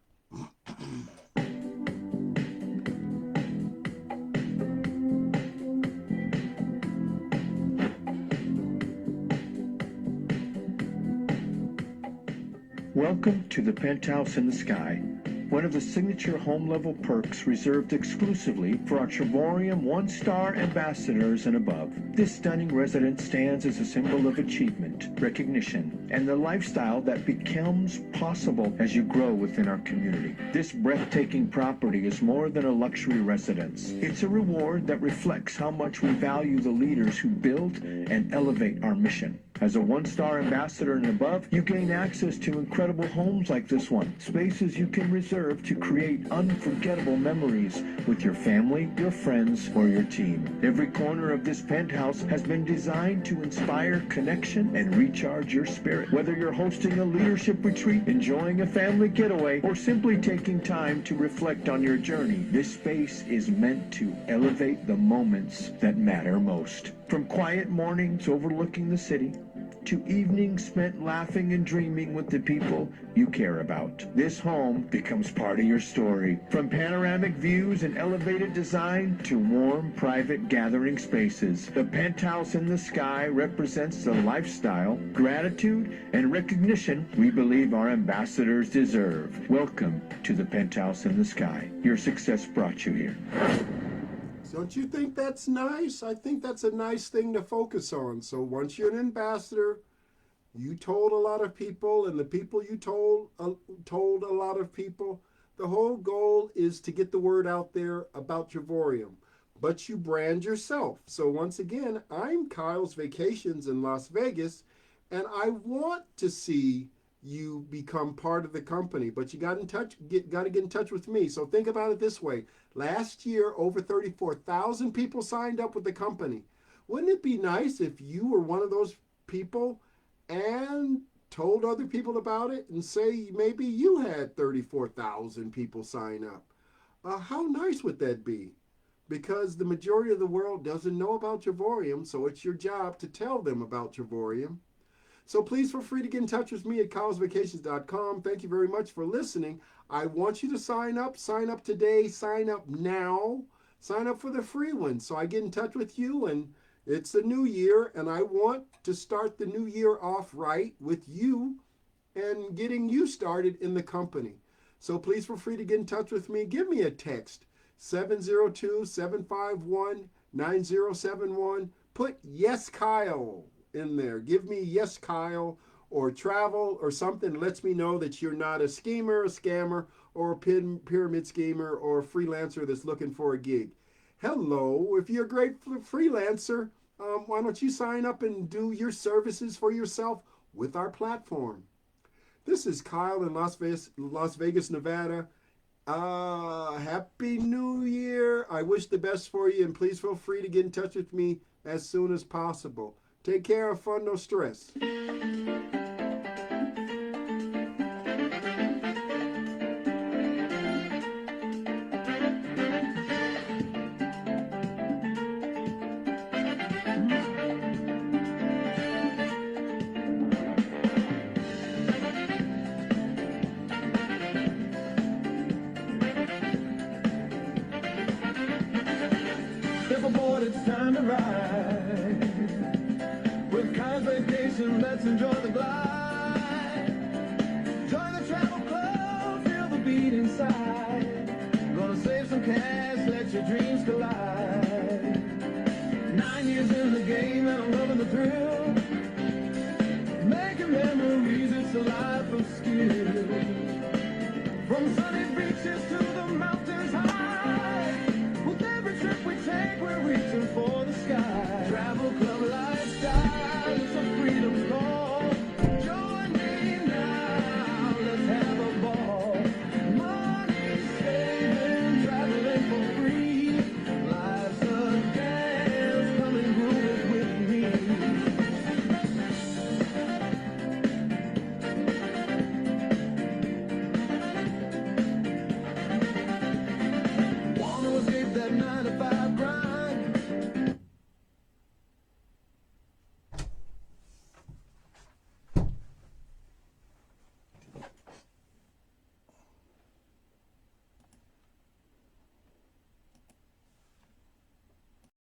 Welcome to the Penthouse in the Sky, one of the signature home-level perks reserved exclusively for our Travorium one-star ambassadors and above. This stunning residence stands as a symbol of achievement, recognition, and the lifestyle that becomes possible as you grow within our community. This breathtaking property is more than a luxury residence. It's a reward that reflects how much we value the leaders who build and elevate our mission. As a one-star ambassador and above, you gain access to incredible homes like this one, spaces you can reserve to create unforgettable memories with your family, your friends, or your team. Every corner of this penthouse has been designed to inspire connection and recharge your spirit. Whether you're hosting a leadership retreat, enjoying a family getaway, or simply taking time to reflect on your journey, this space is meant to elevate the moments that matter most. From quiet mornings overlooking the city, to evenings spent laughing and dreaming with the people you care about, this home becomes part of your story. From panoramic views and elevated design to warm, private gathering spaces, the Penthouse in the Sky represents the lifestyle, gratitude, and recognition we believe our ambassadors deserve. Welcome to the Penthouse in the Sky. Your success brought you here. Don't you think that's nice? I think that's a nice thing to focus on. So once you're an ambassador, you told a lot of people, and the people you told a lot of people. The whole goal is to get the word out there about Travorium, but you brand yourself. So once again, I'm Kyle's Vacations in Las Vegas, and I want to see you become part of the company, but you got to get in touch with me. So think about it this way. Last year, over 34,000 people signed up with the company. Wouldn't it be nice if you were one of those people and told other people about it and say maybe you had 34,000 people sign up? How nice would that be? Because the majority of the world doesn't know about Travorium, so it's your job to tell them about Travorium. So please feel free to get in touch with me at kylesvacations.com. Thank you very much for listening. I want you to sign up today, sign up now, sign up for the free one. So I get in touch with you, and it's the new year, and I want to start the new year off right with you and getting you started in the company. So please feel free to get in touch with me. Give me a text, 702-751-9071. Put Yes Kyle in there. Give me Yes Kyle or travel or something that lets me know that you're not a schemer, a scammer, or a pyramid schemer or a freelancer that's looking for a gig. Hello, if you're a great freelancer, why don't you sign up and do your services for yourself with our platform? This is Kyle in Las Vegas, Nevada. Happy New Year. I wish the best for you, and please feel free to get in touch with me as soon as possible. Take care, have fun, no stress. Step aboard, it's time to ride. With Kyle's Vacation, let's enjoy the glide. Join the travel club, feel the beat inside. Gonna save some cash, let your dreams collide. 9 years in the game and I'm loving the thrill.